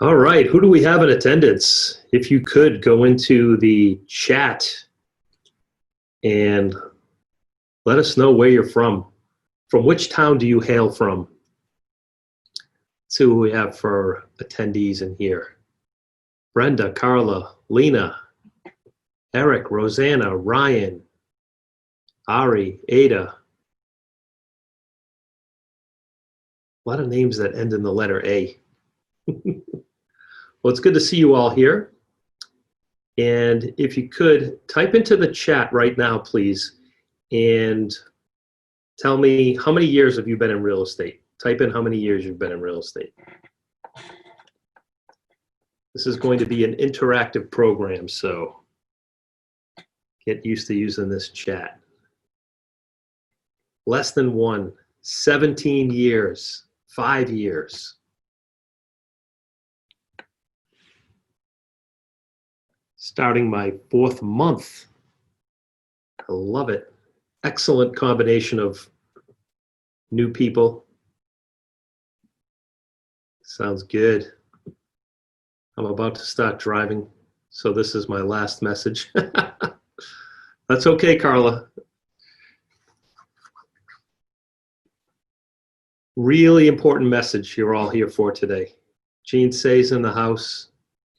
All right, who do we have in attendance? If you could go into the chat and let us know where you're from. From which town do you hail from? Let's see what we have for attendees in here. Brenda, Carla, Lena, Eric, Rosanna, Ryan, Ari, Ada. A lot of names that end in the letter A. Well, it's good to see you all here. And if you could, type into the chat right now, please, and tell me how many years have you been in real estate? Type in how many years you've been in real estate. This is going to be an interactive program, so get used to using this chat. Less than one, 17 years, 5 years. Starting my 4th month. I love it. Excellent combination of new people. Sounds good. I'm about to start driving, so this is my last message. That's okay, Carla. Really important message you're all here for today. Jean Say's in the house.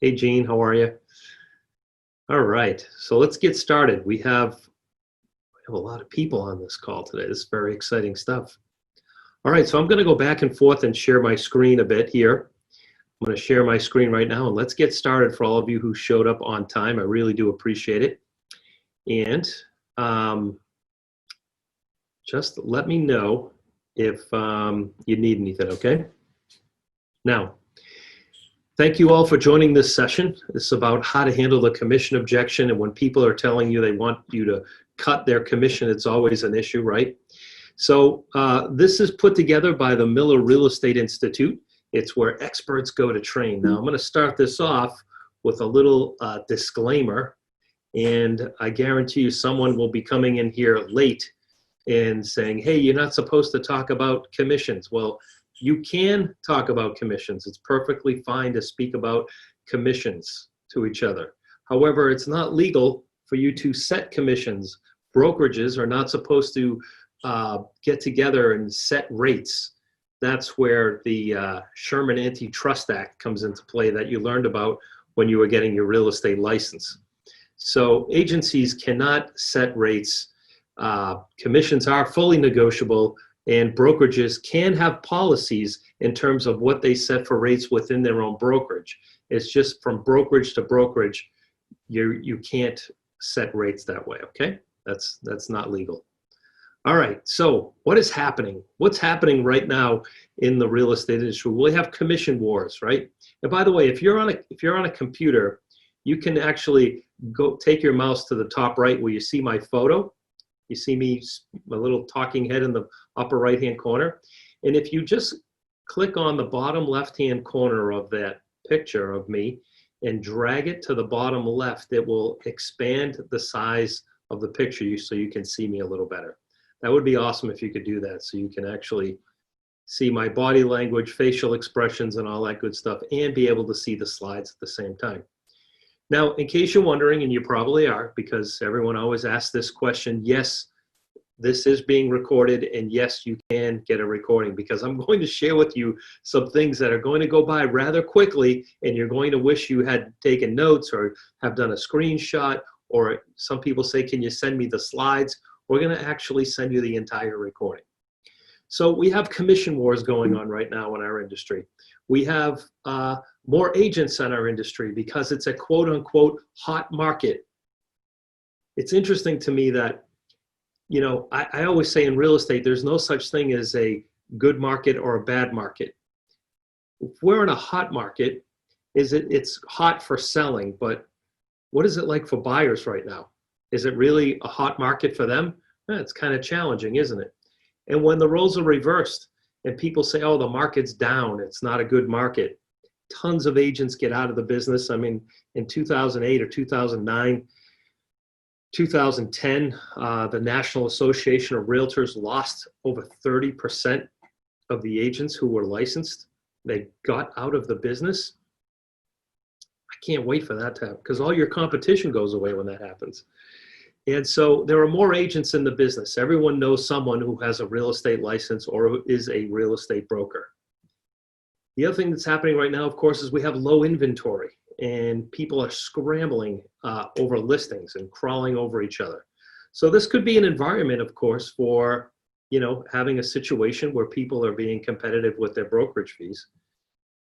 Hey, Jean, how are you? All right, so let's get started. We have a lot of people on this call today. This is very exciting stuff. All right, so I'm going to go back and forth and share my screen a bit here. I'm going to share my screen right now, and let's get started for all of you who showed up on time. I really do appreciate it. And just let me know if you need anything, okay? Now, thank you all for joining this session. This is about how to handle the commission objection, and when people are telling you they want you to cut their commission, it's always an issue, right? So this is put together by the Miller Real Estate Institute. It's where experts go to train. Now, I'm going to start this off with a little disclaimer, and I guarantee you someone will be coming in here late and saying, hey, you're not supposed to talk about commissions. Well, you can talk about commissions. It's perfectly fine to speak about commissions to each other. However, it's not legal for you to set commissions. Brokerages are not supposed to get together and set rates. That's where the Sherman Antitrust Act comes into play that you learned about when you were getting your real estate license. So agencies cannot set rates. Commissions are fully negotiable, and brokerages can have policies in terms of what they set for rates within their own brokerage. It's just from brokerage to brokerage, you can't set rates that way, okay? That's not legal. All right, so what is happening? What's happening right now in the real estate industry? We have commission wars, right? And by the way, if you're on a computer, you can actually go take your mouse to the top right where you see my photo. You see me, my little talking head in the upper right-hand corner. And if you just click on the bottom left-hand corner of that picture of me and drag it to the bottom left, it will expand the size of the picture so you can see me a little better. That would be awesome if you could do that, so you can actually see my body language, facial expressions, and all that good stuff, and be able to see the slides at the same time. Now, in case you're wondering, and you probably are, because everyone always asks this question, yes, this is being recorded, and yes, you can get a recording, because I'm going to share with you some things that are going to go by rather quickly, and you're going to wish you had taken notes or have done a screenshot, or some people say, can you send me the slides? We're going to actually send you the entire recording. So we have commission wars going on right now in our industry. We have more agents in our industry because it's a quote unquote hot market. It's interesting to me that, you know, I always say in real estate, there's no such thing as a good market or a bad market. If we're in a hot market, it's hot for selling, but what is it like for buyers right now? Is it really a hot market for them? It's kind of challenging, isn't it? And when the roles are reversed and people say, oh, the market's down, it's not a good market, tons of agents get out of the business. I mean, in 2008 or 2009, 2010, the National Association of Realtors lost over 30% of the agents who were licensed. They got out of the business. can't wait for that to happen because all your competition goes away when that happens. And so there are more agents in the business. Everyone knows someone who has a real estate license or who is a real estate broker. The other thing that's happening right now, of course, is we have low inventory and people are scrambling over listings and crawling over each other. So this could be an environment, of course, for, you know, having a situation where people are being competitive with their brokerage fees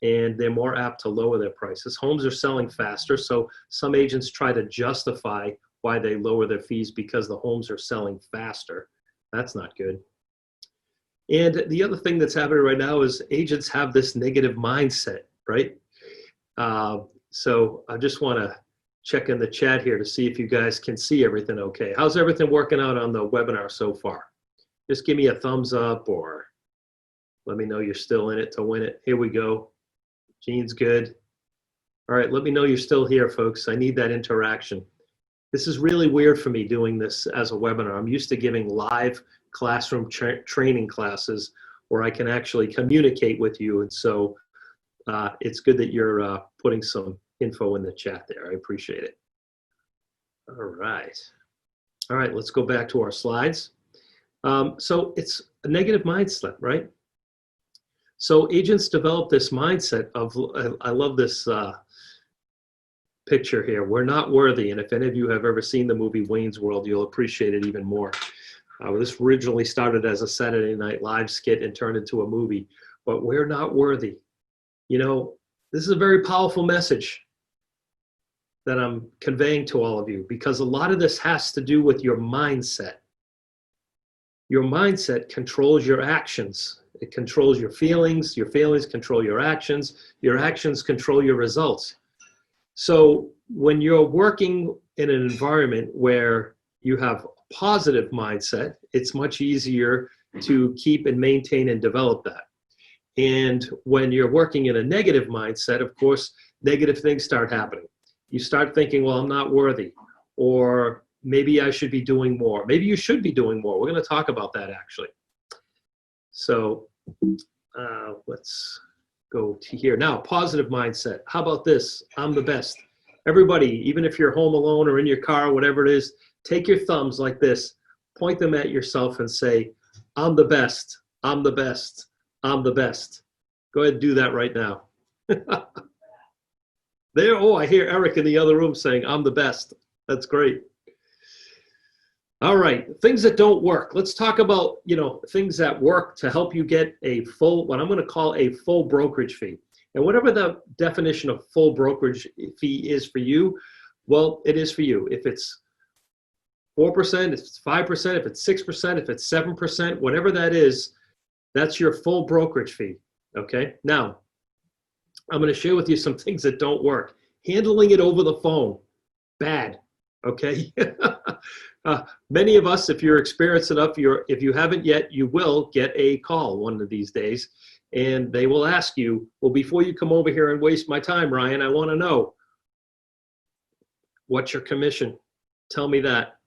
and they're more apt to lower their prices. Homes are selling faster, so some agents try to justify why they lower their fees because the homes are selling faster. That's not good. And the other thing that's happening right now is agents have this negative mindset, right? So I just want to check in the chat here to see if you guys can see everything okay. How's everything working out on the webinar so far? Just give me a thumbs up or let me know you're still in it to win it. Here we go. Gene's good. All right, let me know you're still here, folks. I need that interaction. This is really weird for me doing this as a webinar. I'm used to giving live classroom training classes where I can actually communicate with you. And so it's good that you're putting some info in the chat there. I appreciate it. All right. All right, let's go back to our slides. So it's a negative mindset, right? So agents develop this mindset of, I love this picture here, we're not worthy. And if any of you have ever seen the movie Wayne's World, you'll appreciate it even more. This originally started as a Saturday Night Live skit and turned into a movie, but we're not worthy. You know, this is a very powerful message that I'm conveying to all of you because a lot of this has to do with your mindset. Your mindset controls your actions. It controls your feelings control your actions control your results. So when you're working in an environment where you have a positive mindset, it's much easier to keep and maintain and develop that. And when you're working in a negative mindset, of course, negative things start happening. You start thinking, well, I'm not worthy, or maybe I should be doing more. Maybe you should be doing more. We're going to talk about that actually. So let's go to here. Now, positive mindset. How about this? I'm the best. Everybody, even if you're home alone or in your car, whatever it is, take your thumbs like this, point them at yourself and say, I'm the best, I'm the best, I'm the best. Go ahead and do that right now. There, oh, I hear Eric in the other room saying, I'm the best. That's great. All right, things that don't work. Let's talk about, you know, things that work to help you get a full, what I'm going to call a full brokerage fee. And whatever the definition of full brokerage fee is for you, well, it is for you. If it's 4%, if it's 5%, if it's 6%, if it's 7%, whatever that is, that's your full brokerage fee, okay? Now, I'm going to share with you some things that don't work. Handling it over the phone, bad, okay? Many of us, if you're experienced enough, if you haven't yet, you will get a call one of these days, and they will ask you, well, before you come over here and waste my time, Ryan, I want to know, what's your commission? Tell me that.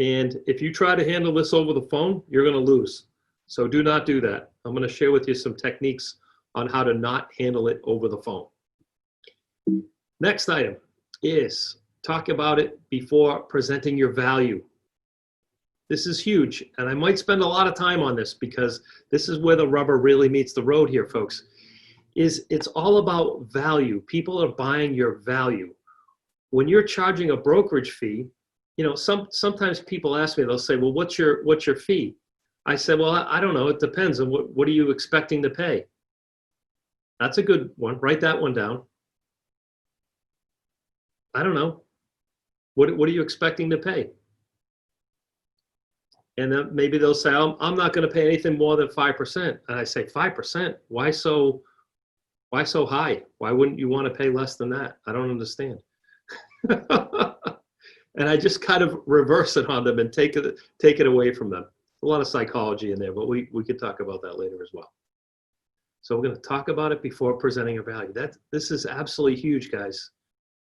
And if you try to handle this over the phone, you're going to lose. So do not do that. I'm going to share with you some techniques on how to not handle it over the phone. Next item is talk about it before presenting your value. This is huge, and I might spend a lot of time on this because this is where the rubber really meets the road here, folks. It's all about value. People are buying your value. When you're charging a brokerage fee, you know, sometimes people ask me, they'll say, well, what's your fee? I said, well, I don't know. It depends on what are you expecting to pay? That's a good one. Write that one down. I don't know. What are you expecting to pay? And then maybe they'll say, I'm not going to pay anything more than 5%. And I say, 5%? Why so high? Why wouldn't you want to pay less than that? I don't understand. And I just kind of reverse it on them and take it away from them. A lot of psychology in there, but we could talk about that later as well. So we're going to talk about it before presenting a value. This is absolutely huge, guys.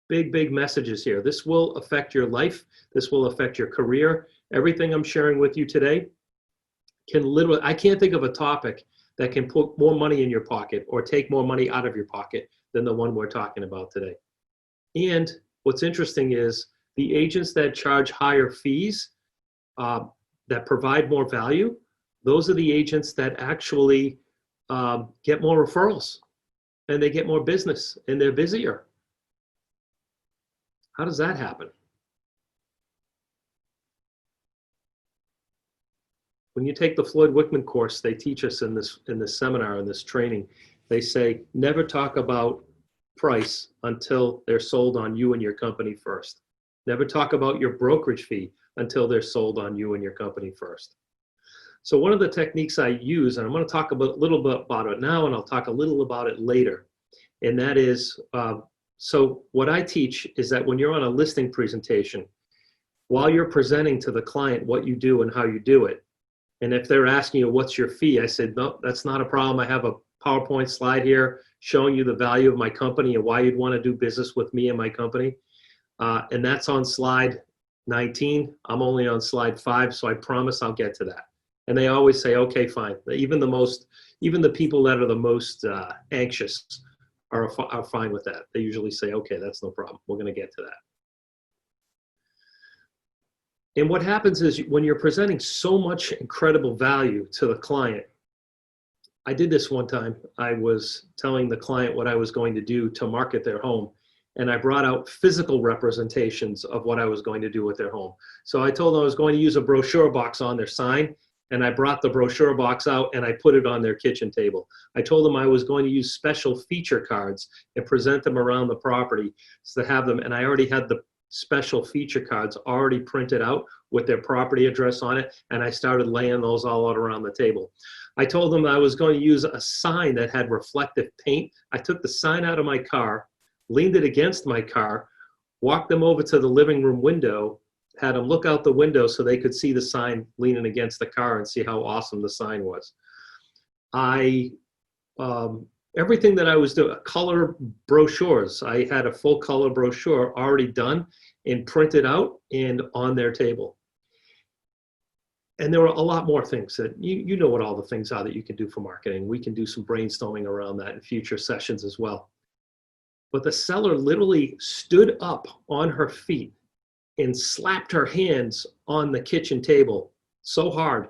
Big messages here. This will affect your life. This will affect your career. Everything I'm sharing with you today can literally, I can't think of a topic that can put more money in your pocket or take more money out of your pocket than the one we're talking about today. And what's interesting is the agents that charge higher fees, that provide more value, those are the agents that actually get more referrals, and they get more business, and they're busier. How does that happen? When you take the Floyd Wickman course, they teach us in this seminar, in this training, they say, never talk about price until they're sold on you and your company first. Never talk about your brokerage fee until they're sold on you and your company first. So one of the techniques I use, and I'm going to talk a little bit about it now, and I'll talk a little about it later, and that is, so what I teach is that when you're on a listing presentation, while you're presenting to the client what you do and how you do it, and if they're asking you, what's your fee? I said, no, that's not a problem. I have a PowerPoint slide here showing you the value of my company and why you'd want to do business with me and my company. And that's on slide 19. I'm only on slide 5, so I promise I'll get to that. And they always say, okay, fine. Even the people that are the most anxious are fine with that. They usually say, okay, that's no problem. We're going to get to that. And what happens is when you're presenting so much incredible value to the client, I did this one time. I was telling the client what I was going to do to market their home, and I brought out physical representations of what I was going to do with their home. So I told them I was going to use a brochure box on their sign, and I brought the brochure box out and I put it on their kitchen table. I told them I was going to use special feature cards and present them around the property to have them, and I already had the special feature cards already printed out with their property address on it, and I started laying those all out around the table. I told them I was going to use a sign that had reflective paint. I took the sign out of my car, leaned it against my car, walked them over to the living room window, had them look out the window so they could see the sign leaning against the car and see how awesome the sign was. Everything that I was doing, color brochures. I had a full color brochure already done and printed out and on their table. And there were a lot more things that you know what all the things are that you can do for marketing. We can do some brainstorming around that in future sessions as well. But the seller literally stood up on her feet and slapped her hands on the kitchen table so hard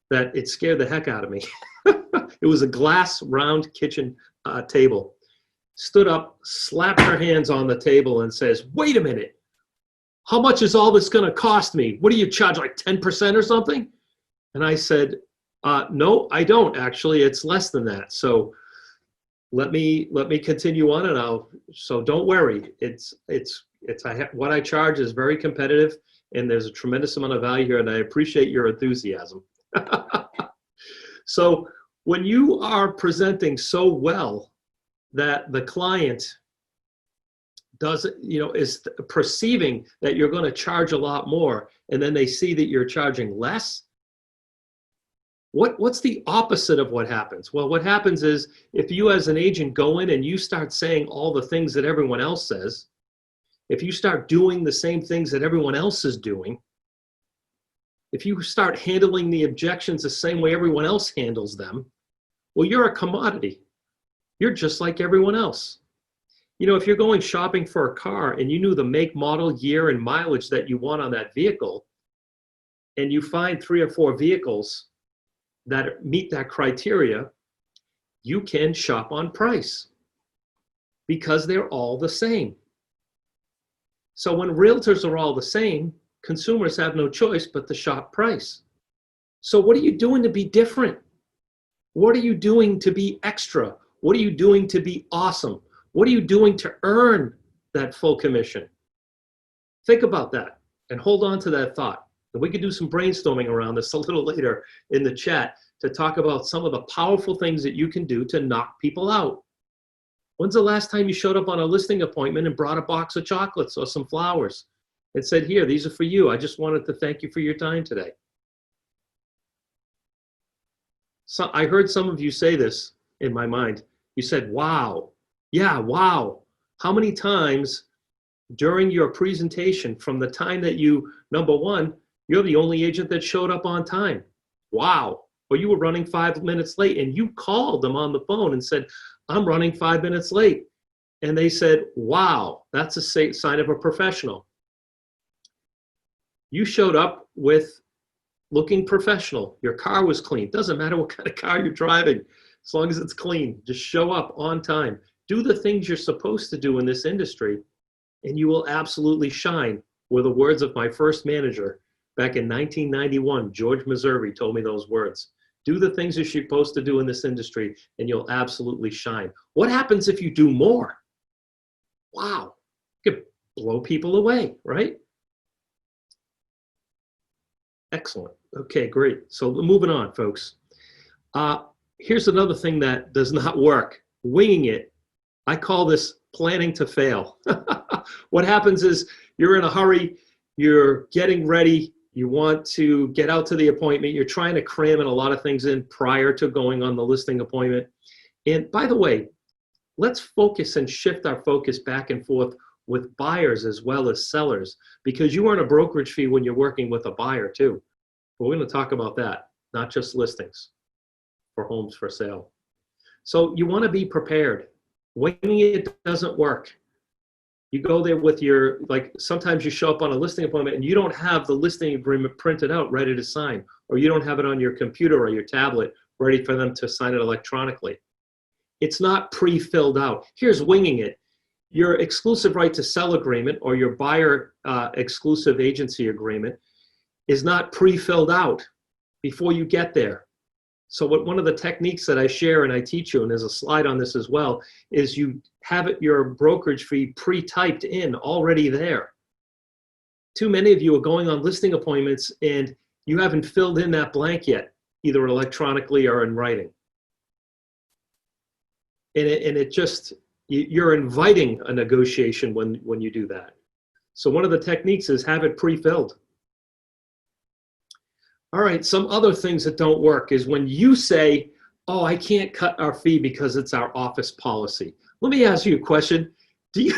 that it scared the heck out of me. It was a glass round kitchen table. Stood up, slapped her hands on the table and says, wait a minute, how much is all this going to cost me? What do you charge, like 10% or something? And I said, no, I don't actually. It's less than that. So let me continue on, and so don't worry. What I charge is very competitive, and there's a tremendous amount of value here, and I appreciate your enthusiasm. So when you are presenting so well that the client is perceiving that you're going to charge a lot more, and then they see that you're charging less, what's the opposite of what happens? Well, what happens is if you as an agent go in and you start saying all the things that everyone else says, if you start doing the same things that everyone else is doing, if you start handling the objections the same way everyone else handles them, well, you're a commodity. You're just like everyone else. If you're going shopping for a car and you knew the make, model, year, and mileage that you want on that vehicle, and you find 3 or 4 vehicles that meet that criteria, you can shop on price because they're all the same. So when realtors are all the same, consumers have no choice but to shop price. So what are you doing to be different? What are you doing to be extra? What are you doing to be awesome? What are you doing to earn that full commission? Think about that and hold on to that thought. And we could do some brainstorming around this a little later in the chat to talk about some of the powerful things that you can do to knock people out. When's the last time you showed up on a listing appointment and brought a box of chocolates or some flowers and said, here, these are for you. I just wanted to thank you for your time today. So I heard some of you say this in my mind. You said, wow. Yeah, wow. How many times during your presentation, from the time that number one, you're the only agent that showed up on time. Wow. Or you were running 5 minutes late and you called them on the phone and said, I'm running 5 minutes late. And they said, wow, that's a sign of a professional. You showed up with looking professional. Your car was clean. Doesn't matter what kind of car you're driving, as long as it's clean. Just show up on time. Do the things you're supposed to do in this industry, and you will absolutely shine. Were the words of my first manager back in 1991. George Meserve told me those words. Do the things you're supposed to do in this industry, and you'll absolutely shine. What happens if you do more? Wow, you could blow people away, right? Excellent. Okay, great. So moving on, folks. Here's another thing that does not work. Winging it. I call this planning to fail. What happens is you're in a hurry, you're getting ready, you want to get out to the appointment, you're trying to cram in a lot of things in prior to going on the listing appointment. And by the way, let's focus and shift our focus back and forth with buyers as well as sellers, because you earn a brokerage fee when you're working with a buyer too. But we're going to talk about that, not just listings for homes for sale. So you want to be prepared. Winging it doesn't work. You go there with your, like sometimes you show up on a listing appointment and you don't have the listing agreement printed out ready to sign, or you don't have it on your computer or your tablet ready for them to sign it electronically. It's not pre-filled out. Here's winging it. Your exclusive right to sell agreement or your buyer exclusive agency agreement is not pre-filled out before you get there. So one of the techniques that I share and I teach you, and there's a slide on this as well, is you have your brokerage fee pre-typed in already there. Too many of you are going on listing appointments and you haven't filled in that blank yet, either electronically or in writing. And it just, you're inviting a negotiation when you do that. So one of the techniques is have it pre-filled. All right, some other things that don't work is when you say, oh, I can't cut our fee because it's our office policy. Let me ask you a question. Do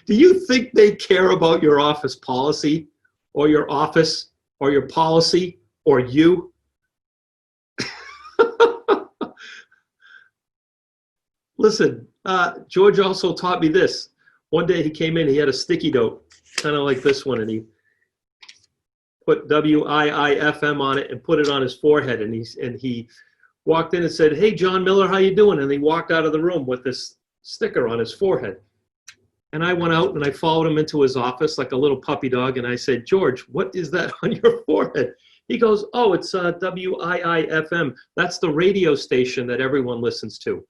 you think they care about your office policy or your office or your policy or you? Listen, George also taught me this. One day he came in, he had a sticky note, kind of like this one, and he put WIIFM on it and put it on his forehead. And he walked in and said, hey, John Miller, how you doing? And he walked out of the room with this sticker on his forehead. And I went out and I followed him into his office like a little puppy dog. And I said, George, what is that on your forehead? He goes, oh, it's WIIFM. That's the radio station that everyone listens to.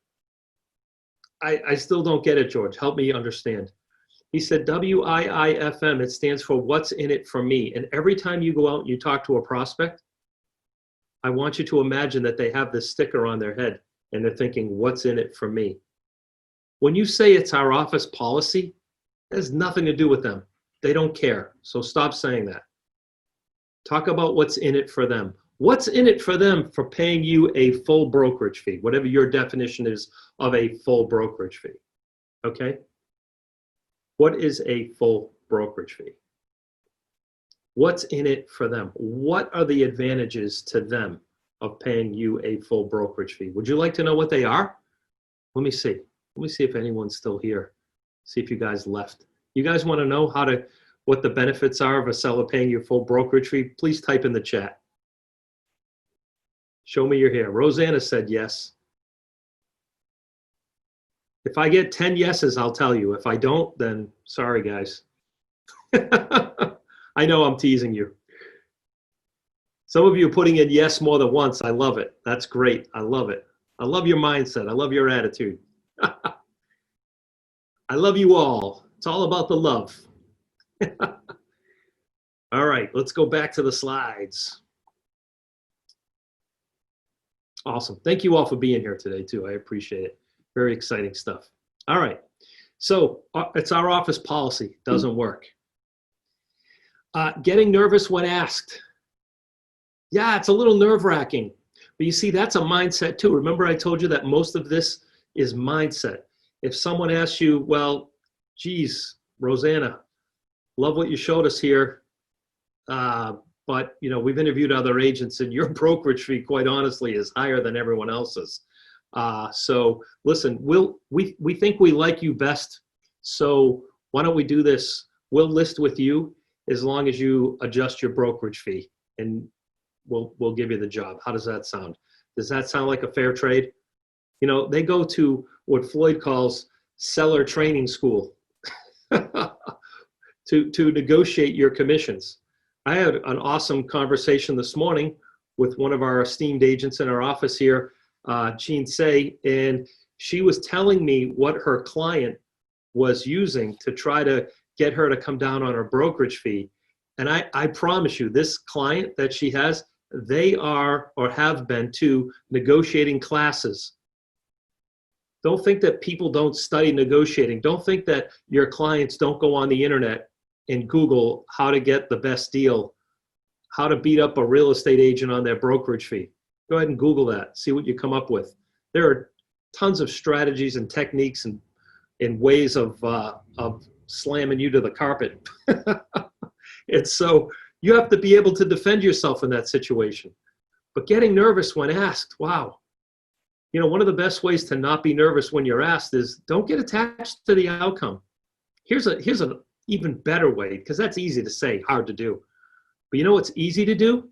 I still don't get it, George. Help me understand. He said, WIIFM, it stands for what's in it for me. And every time you go out and you talk to a prospect, I want you to imagine that they have this sticker on their head and they're thinking, what's in it for me? When you say it's our office policy, it has nothing to do with them. They don't care. So stop saying that. Talk about what's in it for them. What's in it for them for paying you a full brokerage fee, whatever your definition is of a full brokerage fee, okay? What is a full brokerage fee? What's in it for them? What are the advantages to them of paying you a full brokerage fee? Would you like to know what they are? Let me see. Let me see if anyone's still here. See if you guys left. You guys want to know what the benefits are of a seller paying you a full brokerage fee? Please type in the chat. Show me you're here. Rosanna said yes. If I get 10 yeses, I'll tell you. If I don't, then sorry, guys. I know I'm teasing you. Some of you are putting in yes more than once. I love it. That's great. I love it. I love your mindset. I love your attitude. I love you all. It's all about the love. All right, let's go back to the slides. Awesome. Thank you all for being here today, too. I appreciate it. Very exciting stuff. All right. So it's our office policy. Doesn't work. Getting nervous when asked. Yeah, it's a little nerve-wracking. But you see, that's a mindset, too. Remember I told you that most of this is mindset. If someone asks you, well, geez, Rosanna, love what you showed us here. But, you know, we've interviewed other agents and your brokerage fee, quite honestly, is higher than everyone else's. So listen, we think we like you best. So why don't we do this? We'll list with you as long as you adjust your brokerage fee, and we'll give you the job. How does that sound? Does that sound like a fair trade? You know, they go to what Floyd calls seller training school to negotiate your commissions. I had an awesome conversation this morning with one of our esteemed agents in our office here, Jean Say, and she was telling me what her client was using to try to get her to come down on her brokerage fee. And I promise you, this client that she has, they are or have been to negotiating classes. Don't think that people don't study negotiating. Don't think that your clients don't go on the internet and Google how to get the best deal, how to beat up a real estate agent on their brokerage fee. Go ahead and Google that, see what you come up with. There are tons of strategies and techniques and ways of slamming you to the carpet. And so you have to be able to defend yourself in that situation. But getting nervous when asked, wow. You know, one of the best ways to not be nervous when you're asked is don't get attached to the outcome. Here's an even better way, because that's easy to say, hard to do. But you know what's easy to do?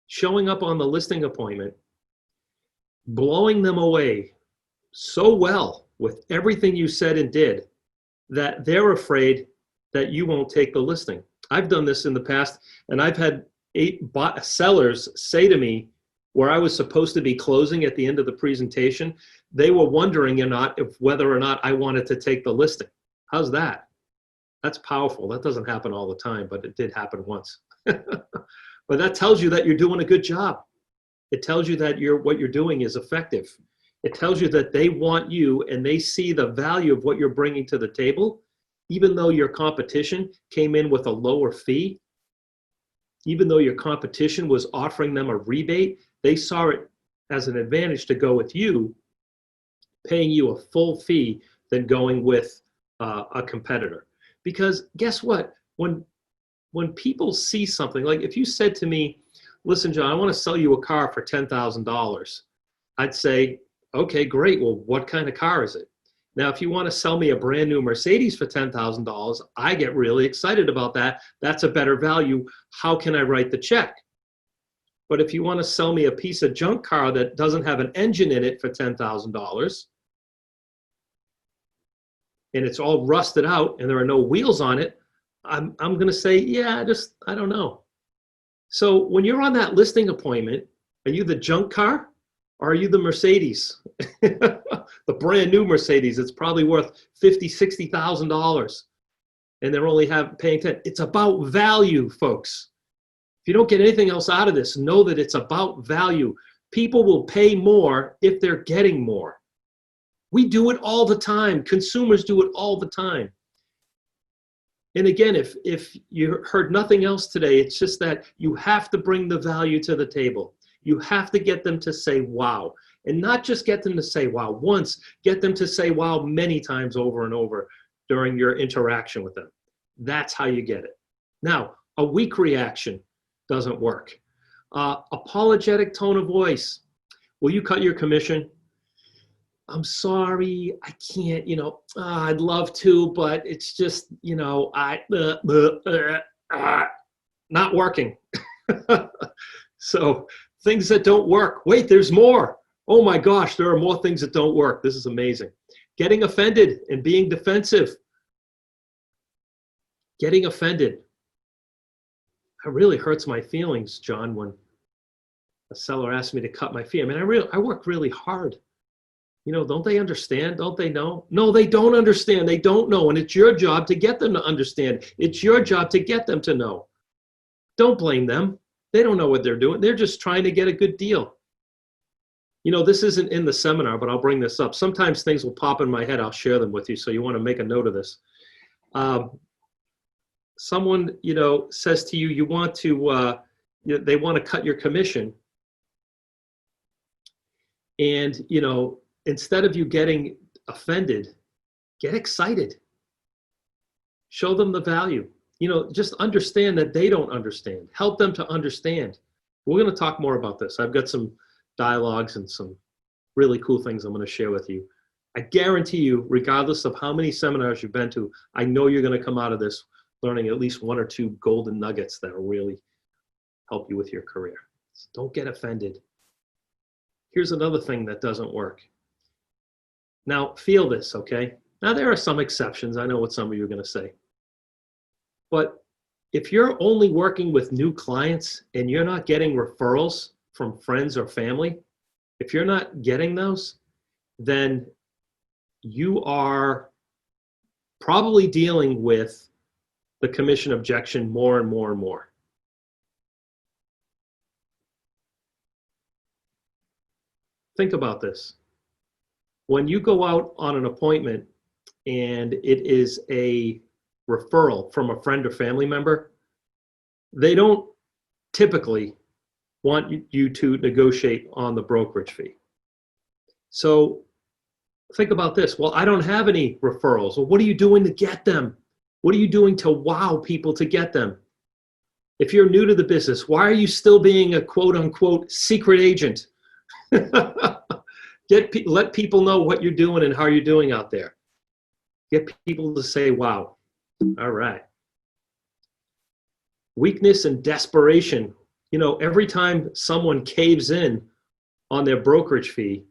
Showing up on the listing appointment, blowing them away so well with everything you said and did that they're afraid that you won't take the listing. I've done this in the past, and I've had 8 sellers say to me, where I was supposed to be closing at the end of the presentation, they were wondering whether or not I wanted to take the listing. How's that? That's powerful. That doesn't happen all the time, but it did happen once. But that tells you that you're doing a good job. It tells you that what you're doing is effective. It tells you that they want you and they see the value of what you're bringing to the table, even though your competition came in with a lower fee, even though your competition was offering them a rebate, they saw it as an advantage to go with you, paying you a full fee than going with a competitor. Because guess what? When people see something, like if you said to me, listen, John, I want to sell you a car for $10,000, I'd say, okay, great. Well, what kind of car is it? Now, if you want to sell me a brand new Mercedes for $10,000, I get really excited about that. That's a better value. How can I write the check? But if you want to sell me a piece of junk car that doesn't have an engine in it for $10,000, and it's all rusted out and there are no wheels on it, I'm going to say, yeah, I don't know. So when you're on that listing appointment, are you the junk car or are you the Mercedes? The brand new Mercedes, it's probably worth $50,000, $60,000, and they're only paying 10. It's about value, folks. If you don't get anything else out of this, know that it's about value. People will pay more if they're getting more. We do it all the time. Consumers do it all the time. And again, if you heard nothing else today, it's just that you have to bring the value to the table. You have to get them to say, wow. And not just get them to say, wow, once, get them to say, wow, many times over and over during your interaction with them. That's how you get it. Now, a weak reaction doesn't work. Apologetic tone of voice. Will you cut your commission? I'm sorry, I can't, I'd love to, but it's just, not working. So things that don't work. Wait, there's more. Oh my gosh, there are more things that don't work. This is amazing. Getting offended and being defensive. Getting offended. It really hurts my feelings, John, when a seller asks me to cut my fee. I mean, I work really hard. Don't they understand? Don't they know? No, they don't understand. They don't know. And it's your job to get them to understand. It's your job to get them to know. Don't blame them. They don't know what they're doing. They're just trying to get a good deal. This isn't in the seminar, but I'll bring this up. Sometimes things will pop in my head. I'll share them with you. So you want to make a note of this. Someone, says to you, they want to cut your commission. And, instead of you getting offended, get excited. Show them the value. Just understand that they don't understand. Help them to understand. We're going to talk more about this. I've got some dialogues and some really cool things I'm going to share with you. I guarantee you, regardless of how many seminars you've been to, I know you're going to come out of this learning at least 1 or 2 golden nuggets that will really help you with your career. So don't get offended. Here's another thing that doesn't work. Now, feel this, okay? Now, there are some exceptions. I know what some of you are going to say. But if you're only working with new clients and you're not getting referrals from friends or family, if you're not getting those, then you are probably dealing with the commission objection more and more and more. Think about this. When you go out on an appointment and it is a referral from a friend or family member, they don't typically want you to negotiate on the brokerage fee. So think about this. Well, I don't have any referrals. Well, what are you doing to get them? What are you doing to wow people to get them? If you're new to the business, why are you still being a quote unquote secret agent? Let people know what you're doing and how you're doing out there. Get people to say, wow. All right. Weakness and desperation. You know, every time someone caves in on their brokerage fee,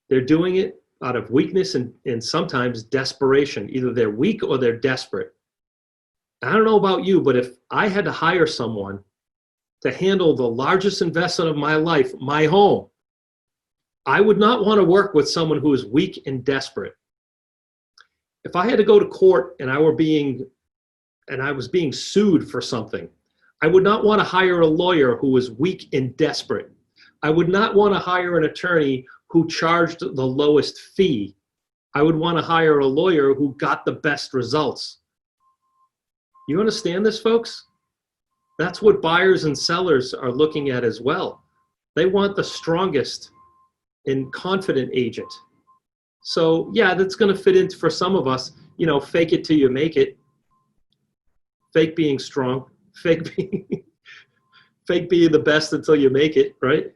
they're doing it out of weakness and sometimes desperation. Either they're weak or they're desperate. I don't know about you, but if I had to hire someone to handle the largest investment of my life, my home, I would not want to work with someone who is weak and desperate. If I had to go to court and I was being sued for something, I would not want to hire a lawyer who was weak and desperate. I would not want to hire an attorney who charged the lowest fee. I would want to hire a lawyer who got the best results. You understand this, folks? That's what buyers and sellers are looking at as well. They want the strongest and confident agent. So yeah, that's going to fit into, for some of us, you know, fake it till you make it. Fake being strong, fake being the best until you make it, right?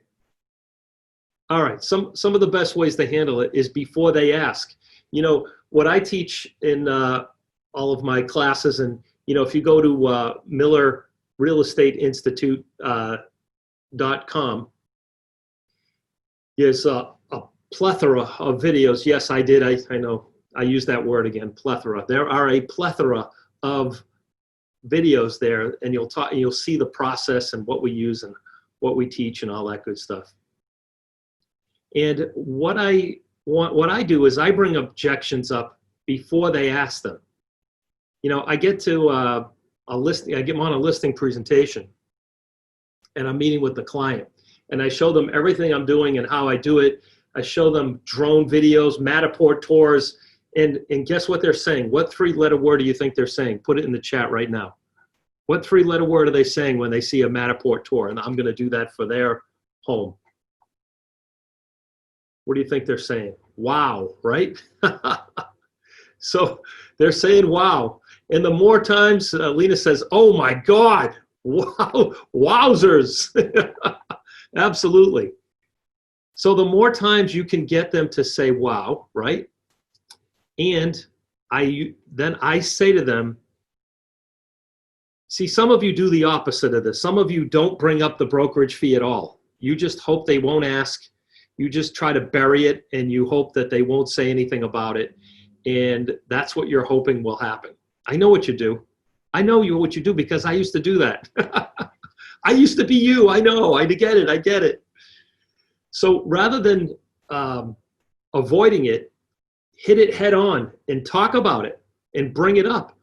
All right, some of the best ways to handle it is before they ask. You know, what I teach in all of my classes, and, you know, if you go to MillerRealEstateInstitute.com, there's a plethora of videos. Yes, I did. I know I use that word again, plethora. There are a plethora of videos there, and you'll see the process and what we use and what we teach and all that good stuff. And what I do is I bring objections up before they ask them. You know, I get to a listing, I get them on a listing presentation, and I'm meeting with the client, and I show them everything I'm doing and how I do it. I show them drone videos, Matterport tours, and guess what they're saying? What 3-letter word do you think they're saying? Put it in the chat right now. What 3-letter word are they saying when they see a Matterport tour? And I'm going to do that for their home. What do you think they're saying? Wow, right? So they're saying wow. And the more times Lena says, oh my God, wow, wowzers. Absolutely. So the more times you can get them to say wow, right? And then I say to them, see, some of you do the opposite of this. Some of you don't bring up the brokerage fee at all. You just hope they won't ask. You just try to bury it, and you hope that they won't say anything about it. And that's what you're hoping will happen. I know what you do. I know what you do because I used to do that. I used to be you. I know. I get it. I get it. So rather than avoiding it, hit it head on and talk about it and bring it up.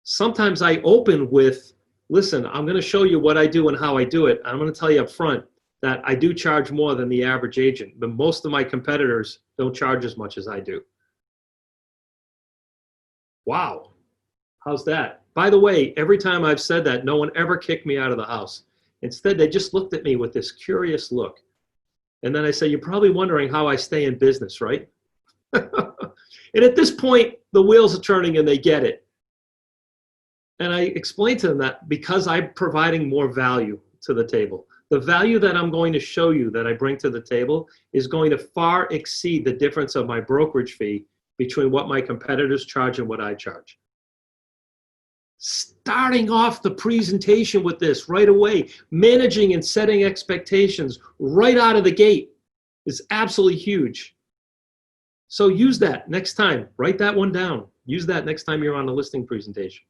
Sometimes I open with, listen, I'm going to show you what I do and how I do it. I'm going to tell you up front that I do charge more than the average agent, but most of my competitors don't charge as much as I do. Wow. How's that? By the way, every time I've said that, no one ever kicked me out of the house. Instead, they just looked at me with this curious look. And then I say, you're probably wondering how I stay in business, right? And at this point, the wheels are turning and they get it. And I explain to them that because I'm providing more value to the table, The value that I'm going to show you that I bring to the table is going to far exceed the difference of my brokerage fee between what my competitors charge and what I charge. Starting off the presentation with this right away, managing and setting expectations right out of the gate is absolutely huge. So use that next time. Write that one down. Use that next time you're on a listing presentation.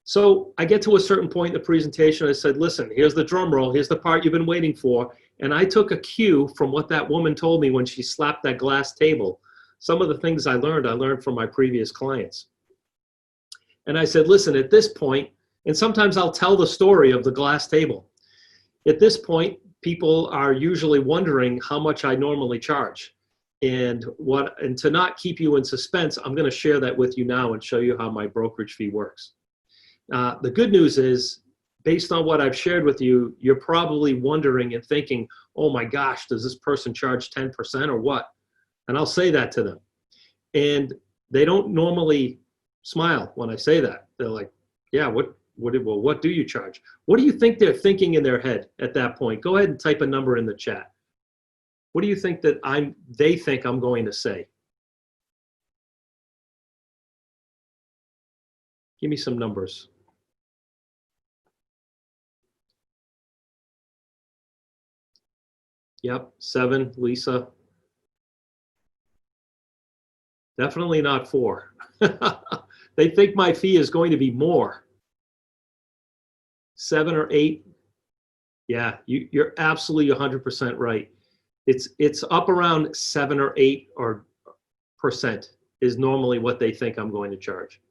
So I get to a certain point in the presentation. I said, listen, here's the drum roll. Here's the part you've been waiting for. And I took a cue from what that woman told me when she slapped that glass table. Some of the things I learned from my previous clients. And I said, listen, at this point, and sometimes I'll tell the story of the glass table. At this point, people are usually wondering how much I normally charge. And to not keep you in suspense, I'm going to share that with you now and show you how my brokerage fee works. The good news is, based on what I've shared with you, you're probably wondering and thinking, oh my gosh, does this person charge 10% or what? And I'll say that to them. And they don't normally smile when I say that. They're like, yeah, what do you charge? What do you think they're thinking in their head at that point? Go ahead and type a number in the chat. What do you think that they think I'm going to say? Give me some numbers. Yep, 7, Lisa. Definitely not 4. They think my fee is going to be more. 7 or 8. Yeah, you're absolutely 100% right. It's up around 7 or 8% is normally what they think I'm going to charge.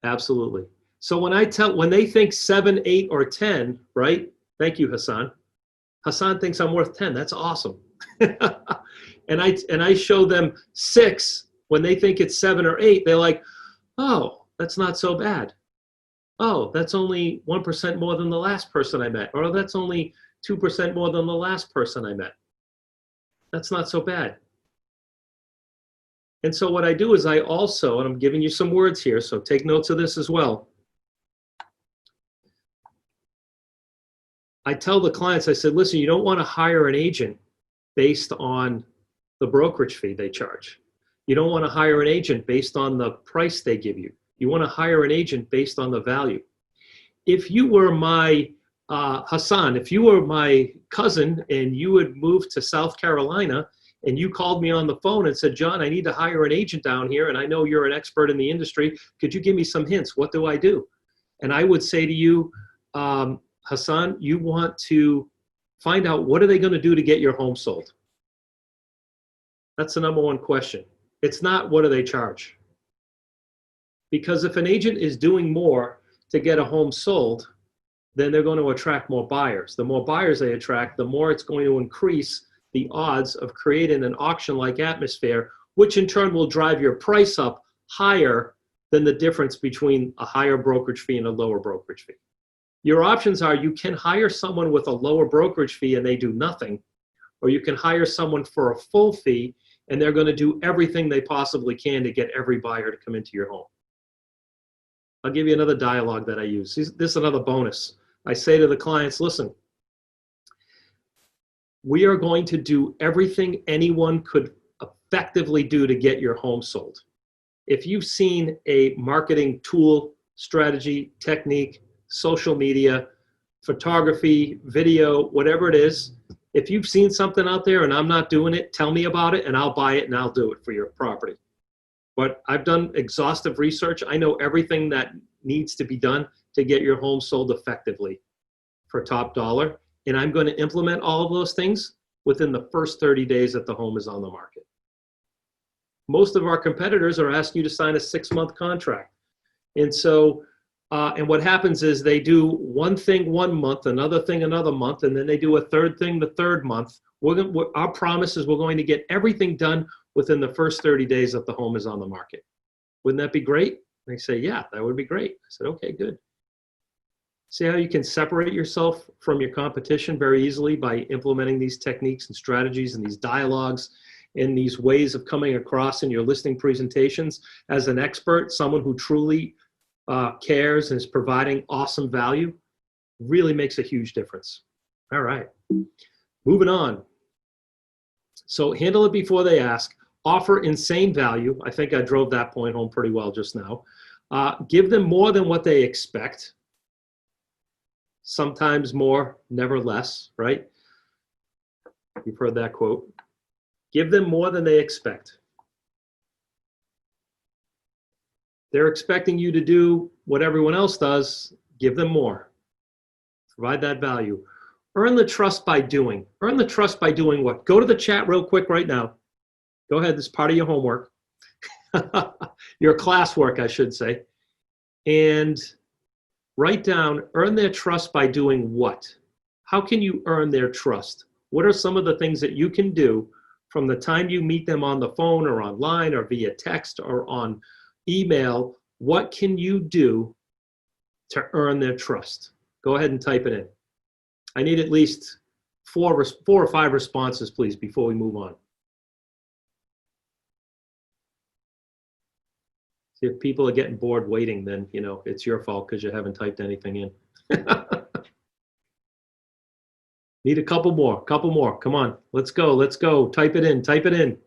Absolutely. So when they think 7, 8, or 10, right? Thank you, Hassan. Hassan thinks I'm worth 10. That's awesome. and I show them 6 when they think it's 7 or 8. They're like, oh, that's not so bad. Oh, that's only 1% more than the last person I met. Or that's only 2% more than the last person I met. That's not so bad. And so what I do is and I'm giving you some words here, so take notes of this as well. I tell the clients, I said, listen, you don't want to hire an agent based on the brokerage fee they charge. You don't want to hire an agent based on the price they give you. You want to hire an agent based on the value. If you were my, Hassan, if you were my cousin and you had moved to South Carolina and you called me on the phone and said, John, I need to hire an agent down here and I know you're an expert in the industry. Could you give me some hints? What do I do? And I would say to you, Hassan, you want to find out what are they going to do to get your home sold. That's the number one question. It's not what do they charge. Because if an agent is doing more to get a home sold, then they're going to attract more buyers. The more buyers they attract, the more it's going to increase the odds of creating an auction-like atmosphere, which in turn will drive your price up higher than the difference between a higher brokerage fee and a lower brokerage fee. Your options are you can hire someone with a lower brokerage fee and they do nothing, or you can hire someone for a full fee and they're going to do everything they possibly can to get every buyer to come into your home. I'll give you another dialogue that I use. This is another bonus. I say to the clients, listen, we are going to do everything anyone could effectively do to get your home sold. If you've seen a marketing tool, strategy, technique, social media, photography, video, whatever it is, if you've seen something out there and I'm not doing it, tell me about it and I'll buy it and I'll do it for your property. But I've done exhaustive research. I know everything that needs to be done to get your home sold effectively for top dollar. And I'm going to implement all of those things within the first 30 days that the home is on the market. Most of our competitors are asking you to sign a 6-month contract. And so, and what happens is they do one thing 1 month, another thing another month, and then they do a third thing the third month. Our promise is we're going to get everything done within the first 30 days that the home is on the market. Wouldn't that be great? They say, yeah, that would be great. I said, okay, good. See how you can separate yourself from your competition very easily by implementing these techniques and strategies and these dialogues and these ways of coming across in your listing presentations as an expert, someone who truly cares and is providing awesome value. Really makes a huge difference. All right, moving on. So handle it before they ask. Offer insane value. I think I drove that point home pretty well just now. Give them more than what they expect. Sometimes more, never less, right? You've heard that quote. Give them more than they expect. They're expecting you to do what everyone else does. Give them more. Provide that value. Earn the trust by doing. Earn the trust by doing what? Go to the chat real quick right now. Go ahead. This is part of your homework. Your classwork, I should say. And write down, earn their trust by doing what? How can you earn their trust? What are some of the things that you can do from the time you meet them on the phone or online or via text or on email? What can you do to earn their trust? Go ahead and type it in. I need at least four or five responses, please, before we move on. See, if people are getting bored waiting, then, you know, it's your fault because you haven't typed anything in. Need a couple more. Come on, let's go. Type it in.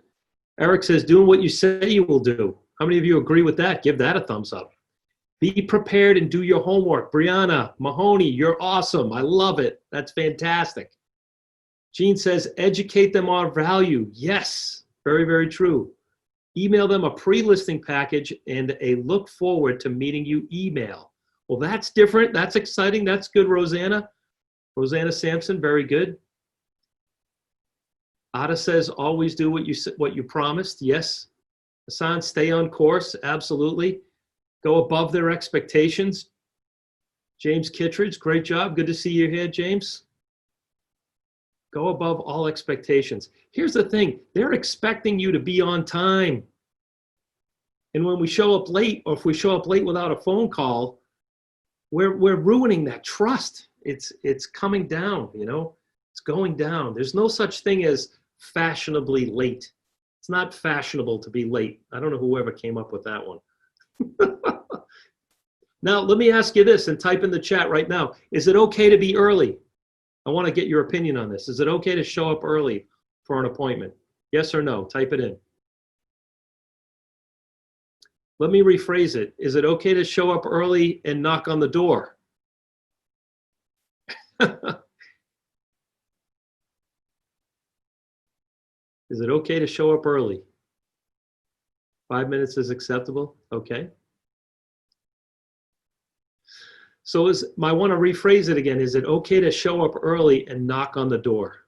Eric says, doing what you say you will do. How many of you agree with that? Give that a thumbs up. Be prepared and do your homework. Brianna Mahoney, you're awesome. I love it. That's fantastic. Jean says, educate them on value. Yes, very, very true. Email them a pre-listing package and a look forward to meeting you email. Well, that's different. That's exciting. That's good, Rosanna. Rosanna Sampson, very good. Ada says, always do what you promised. Yes. Hassan, stay on course. Absolutely. Go above their expectations. James Kittredge, great job. Good to see you here, James. Go above all expectations. Here's the thing. They're expecting you to be on time. And when we show up late, or if we show up late without a phone call, we're ruining that trust. It's coming down, you know. It's going down. There's no such thing as fashionably late. It's not fashionable to be late. I don't know whoever came up with that one. Now, let me ask you this and type in the chat right now. Is it okay to be early? I want to get your opinion on this. Is it okay to show up early for an appointment? Yes or no? Type it in. Let me rephrase it. Is it okay to show up early and knock on the door? Is it okay to show up early? 5 minutes is acceptable? Okay. So I want to rephrase it again. Is it okay to show up early and knock on the door?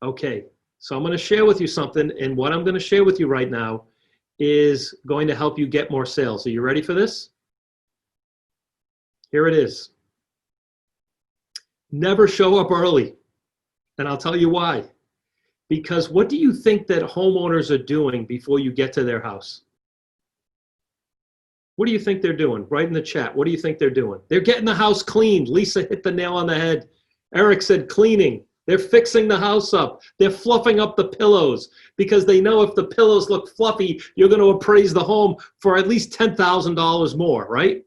Okay, so I'm going to share with you something, and what I'm going to share with you right now is going to help you get more sales. Are you ready for this? Here it is. Never show up early, and I'll tell you why. Because what do you think that homeowners are doing before you get to their house? What do you think they're doing? Write in the chat. What do you think they're doing? They're getting the house cleaned. Lisa hit the nail on the head. Eric said cleaning. They're fixing the house up. They're fluffing up the pillows because they know if the pillows look fluffy, you're going to appraise the home for at least $10,000 more, right?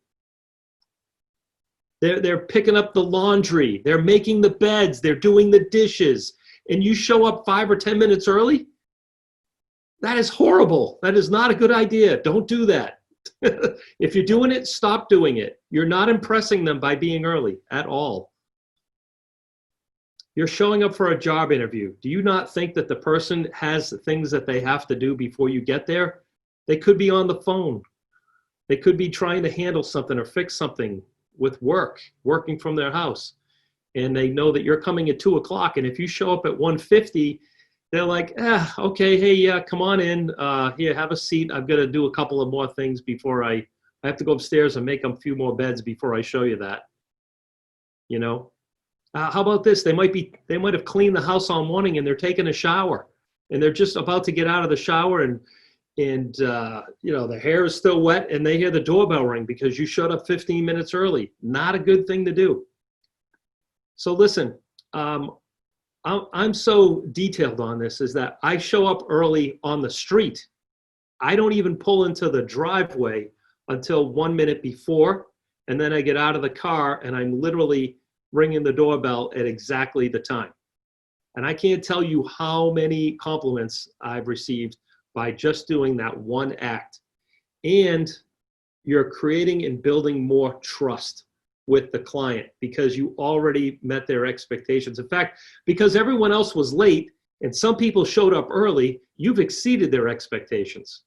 They're picking up the laundry. They're making the beds. They're doing the dishes. And you show up 5 or 10 minutes early? That is horrible. That is not a good idea. Don't do that. If you're doing it, stop doing it. You're not impressing them by being early at all. You're showing up for a job interview. Do you not think that the person has things that they have to do before you get there? They could be on the phone. They could be trying to handle something or fix something with working from their house. And they know that you're coming at 2 o'clock. And if you show up at 1:50, they're like, okay, hey, yeah, come on in. Here, have a seat. I've got to do a couple of more things before I have to go upstairs and make a few more beds before I show you that. You know, how about this? They might have cleaned the house all morning and they're taking a shower and they're just about to get out of the shower and you know, the hair is still wet and they hear the doorbell ring because you showed up 15 minutes early. Not a good thing to do. So listen, I'm so detailed on this is that I show up early on the street. I don't even pull into the driveway until 1 minute before, and then I get out of the car and I'm literally ringing the doorbell at exactly the time. And I can't tell you how many compliments I've received by just doing that one act. And you're creating and building more trust with the client because you already met their expectations. In fact, because everyone else was late and some people showed up early, you've exceeded their expectations.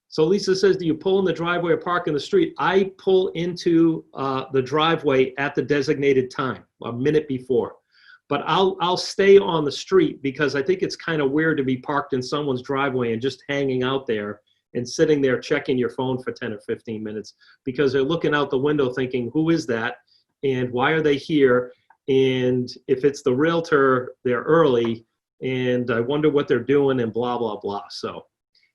So Lisa says, do you pull in the driveway or park in the street? I pull into the driveway at the designated time, a minute before. But I'll stay on the street because I think it's kind of weird to be parked in someone's driveway and just hanging out there and sitting there checking your phone for 10 or 15 minutes because they're looking out the window thinking, who is that? And why are they here? And if it's the realtor, they're early and I wonder what they're doing and blah, blah, blah. So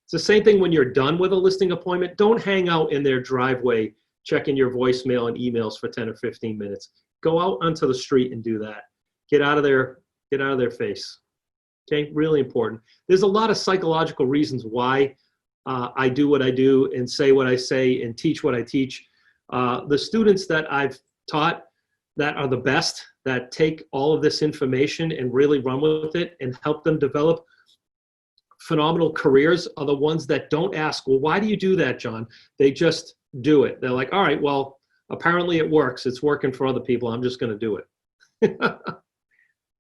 it's the same thing when you're done with a listing appointment. Don't hang out in their driveway checking your voicemail and emails for 10 or 15 minutes. Go out onto the street and do that. Get out of their face. Okay, really important. There's a lot of psychological reasons why I do what I do and say what I say and teach what I teach. The students that I've taught that are the best, that take all of this information and really run with it and help them develop phenomenal careers are the ones that don't ask, well, why do you do that, John? They just do it. They're like, all right, well, apparently it works. It's working for other people. I'm just going to do it.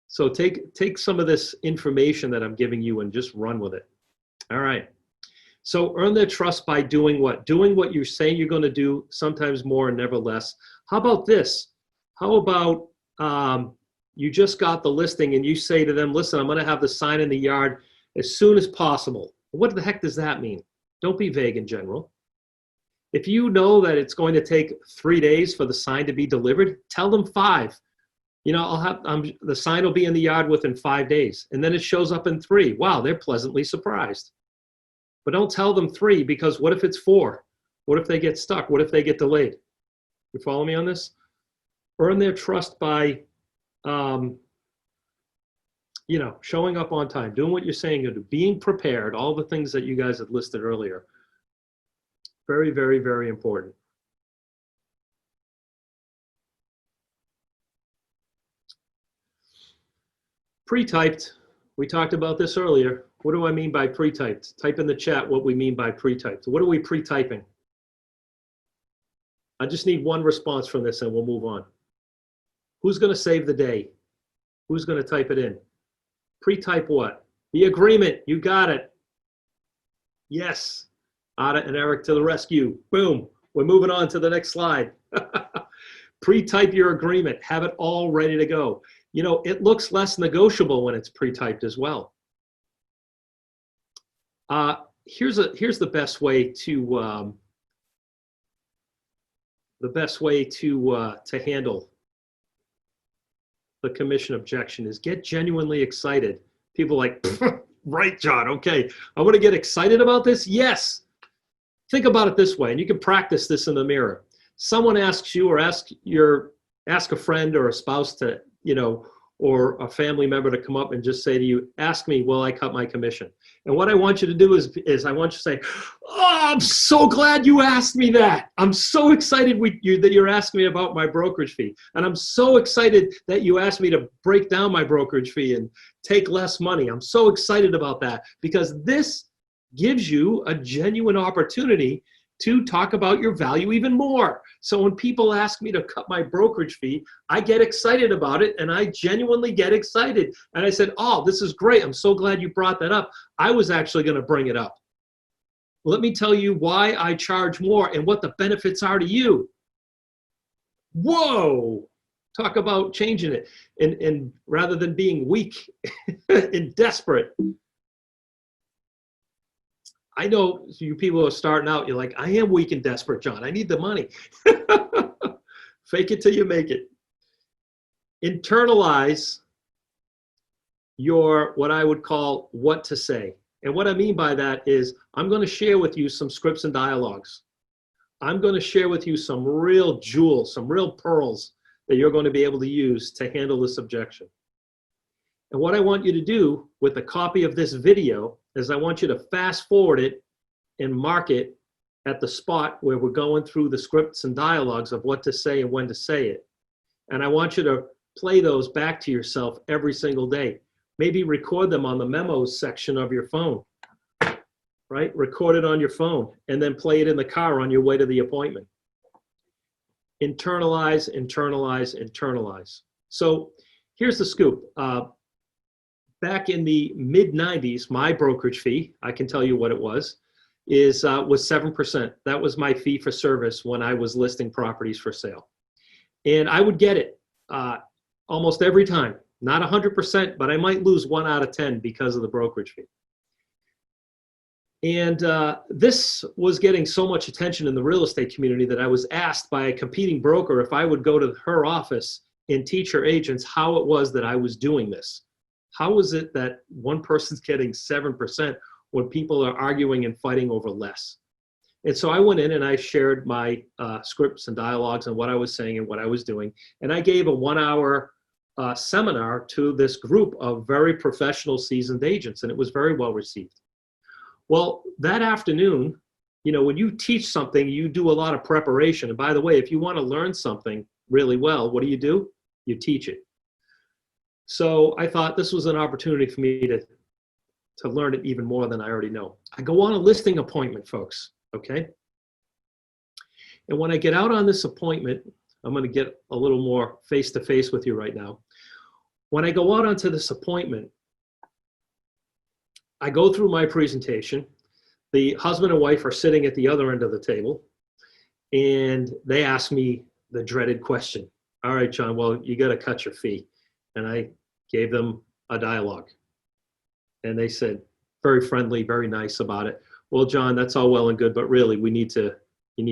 So take some of this information that I'm giving you and just run with it. All right. So earn their trust by doing what? Doing what you're saying you're going to do, sometimes more and never less. How about this? How about you just got the listing and you say to them, listen, I'm going to have the sign in the yard as soon as possible. What the heck does that mean? Don't be vague in general. If you know that it's going to take 3 days for the sign to be delivered, tell them 5. You know, the sign will be in the yard within 5 days, and then it shows up in 3. Wow, they're pleasantly surprised. But don't tell them 3 because what if it's 4? What if they get stuck? What if they get delayed? You follow me on this? Earn their trust by, you know, showing up on time, doing what you're saying you're going to do, being prepared, all the things that you guys had listed earlier. Very, very, very important. Pre-typed, we talked about this earlier. What do I mean by pre-typed? Type in the chat what we mean by pre-typed. What are we pre-typing? I just need one response from this and we'll move on. Who's going to save the day? Who's going to type it in? Pre-type what? The agreement. You got it. Yes. Ada and Eric to the rescue. Boom. We're moving on to the next slide. Pre-type your agreement. Have it all ready to go. You know, it looks less negotiable when it's pre-typed as well. Here's the best way to handle the commission objection is get genuinely excited. People are like, right, John, okay. I want to get excited about this? Yes. Think about it this way, and you can practice this in the mirror. Someone asks you or ask a friend or a spouse to, you know, or a family member to come up and just say to you, ask me, will I cut my commission? And what I want you to do is I want you to say, oh, I'm so glad you asked me that. I'm so excited that you're asking me about my brokerage fee. And I'm so excited that you asked me to break down my brokerage fee and take less money. I'm so excited about that because this gives you a genuine opportunity to talk about your value even more. So when people ask me to cut my brokerage fee, I get excited about it and I genuinely get excited. And I said, oh, this is great. I'm so glad you brought that up. I was actually going to bring it up. Let me tell you why I charge more and what the benefits are to you. Whoa, talk about changing it. And rather than being weak and desperate. I know you people are starting out, you're like, I am weak and desperate, John. I need the money. Fake it till you make it. Internalize your, what I would call what to say. And what I mean by that is I'm going to share with you some scripts and dialogues. I'm going to share with you some real jewels, some real pearls that you're going to be able to use to handle this objection. And what I want you to do with a copy of this video is I want you to fast forward it and mark it at the spot where we're going through the scripts and dialogues of what to say and when to say it. And I want you to play those back to yourself every single day. Maybe record them on the memos section of your phone, right? Record it on your phone and then play it in the car on your way to the appointment. Internalize, internalize, internalize. So here's the scoop. Back in the mid-90s, my brokerage fee, I can tell you what it was 7%. That was my fee for service when I was listing properties for sale. And I would get it almost every time. Not 100%, but I might lose 1 out of 10 because of the brokerage fee. And this was getting so much attention in the real estate community that I was asked by a competing broker if I would go to her office and teach her agents how it was that I was doing this. How was it that one person's getting 7% when people are arguing and fighting over less? And so I went in and I shared my scripts and dialogues and what I was saying and what I was doing. And I gave a 1-hour seminar to this group of very professional, seasoned agents, and it was very well received. Well, that afternoon, you know, when you teach something, you do a lot of preparation. And by the way, if you want to learn something really well, what do? You teach it. So I thought this was an opportunity for me to learn it even more than I already know. I go on a listing appointment, folks, okay? And when I get out on this appointment, I'm going to get a little more face-to-face with you right now. When I go out onto this appointment, I go through my presentation. The husband and wife are sitting at the other end of the table, and they ask me the dreaded question. All right, John, well, you got to cut your fee. And I gave them a dialogue. And they said, very friendly, very nice about it. Well, John, that's all well and good, but really you need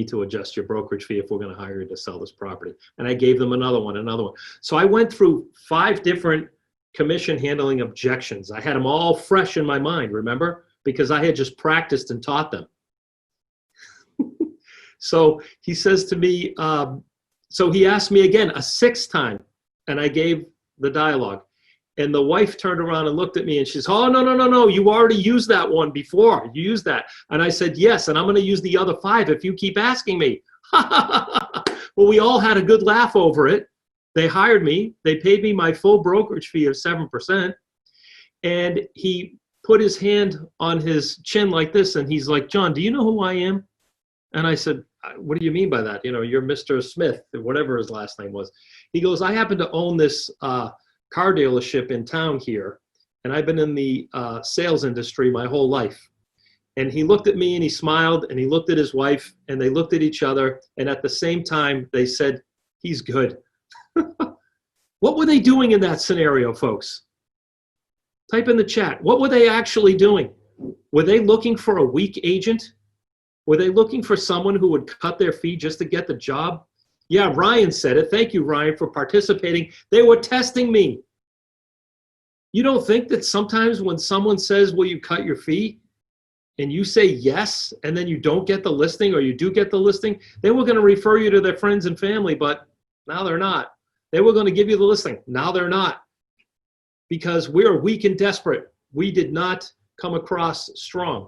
to adjust your brokerage fee if we're going to hire you to sell this property. And I gave them another one. So I went through 5 different commission handling objections. I had them all fresh in my mind, remember? Because I had just practiced and taught them. So he says to me, so he asked me again a 6th time, and I gave the dialogue. And the wife turned around and looked at me and she says, oh, no, you already used that one before. You used that. And I said, yes, and I'm going to use the other 5 if you keep asking me. Well, we all had a good laugh over it. They hired me. They paid me my full brokerage fee of 7%. And he put his hand on his chin like this, and he's like, John, do you know who I am? And I said, what do you mean by that? You know, you're Mr. Smith, whatever his last name was. He goes, I happen to own this car dealership in town here, and I've been in the sales industry my whole life. And he looked at me and he smiled, and he looked at his wife, and they looked at each other, and at the same time they said, he's good. What were they doing in that scenario, folks? Type in the chat. What were they actually doing? Were they looking for a weak agent? Were they looking for someone who would cut their fee just to get the job? Yeah, Ryan said it. Thank you, Ryan, for participating. They were testing me. You don't think that sometimes when someone says, will you cut your fee? And you say yes, and then you don't get the listing, or you do get the listing, they were going to refer you to their friends and family, but now they're not. They were going to give you the listing. Now they're not. Because we're weak and desperate. We did not come across strong.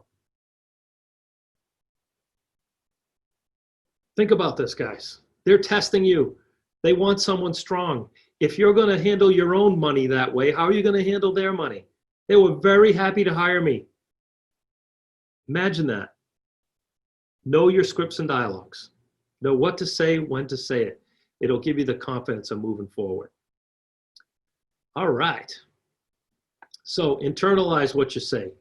Think about this, guys. They're testing you. They want someone strong. If you're going to handle your own money that way, how are you going to handle their money? They were very happy to hire me. Imagine that. Know your scripts and dialogues. Know what to say, when to say it. It'll give you the confidence of moving forward. All right. So internalize what you say.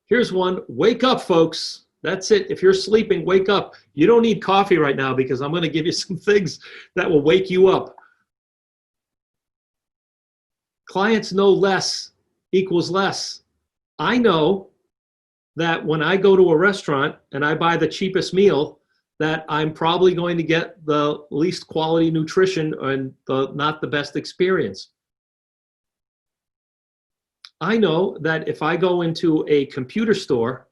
Here's one. Wake up, folks. That's it. If you're sleeping, wake up. You don't need coffee right now because I'm going to give you some things that will wake you up. Clients know less equals less. I know that when I go to a restaurant and I buy the cheapest meal, that I'm probably going to get the least quality nutrition and not the best experience. I know that if I go into a computer store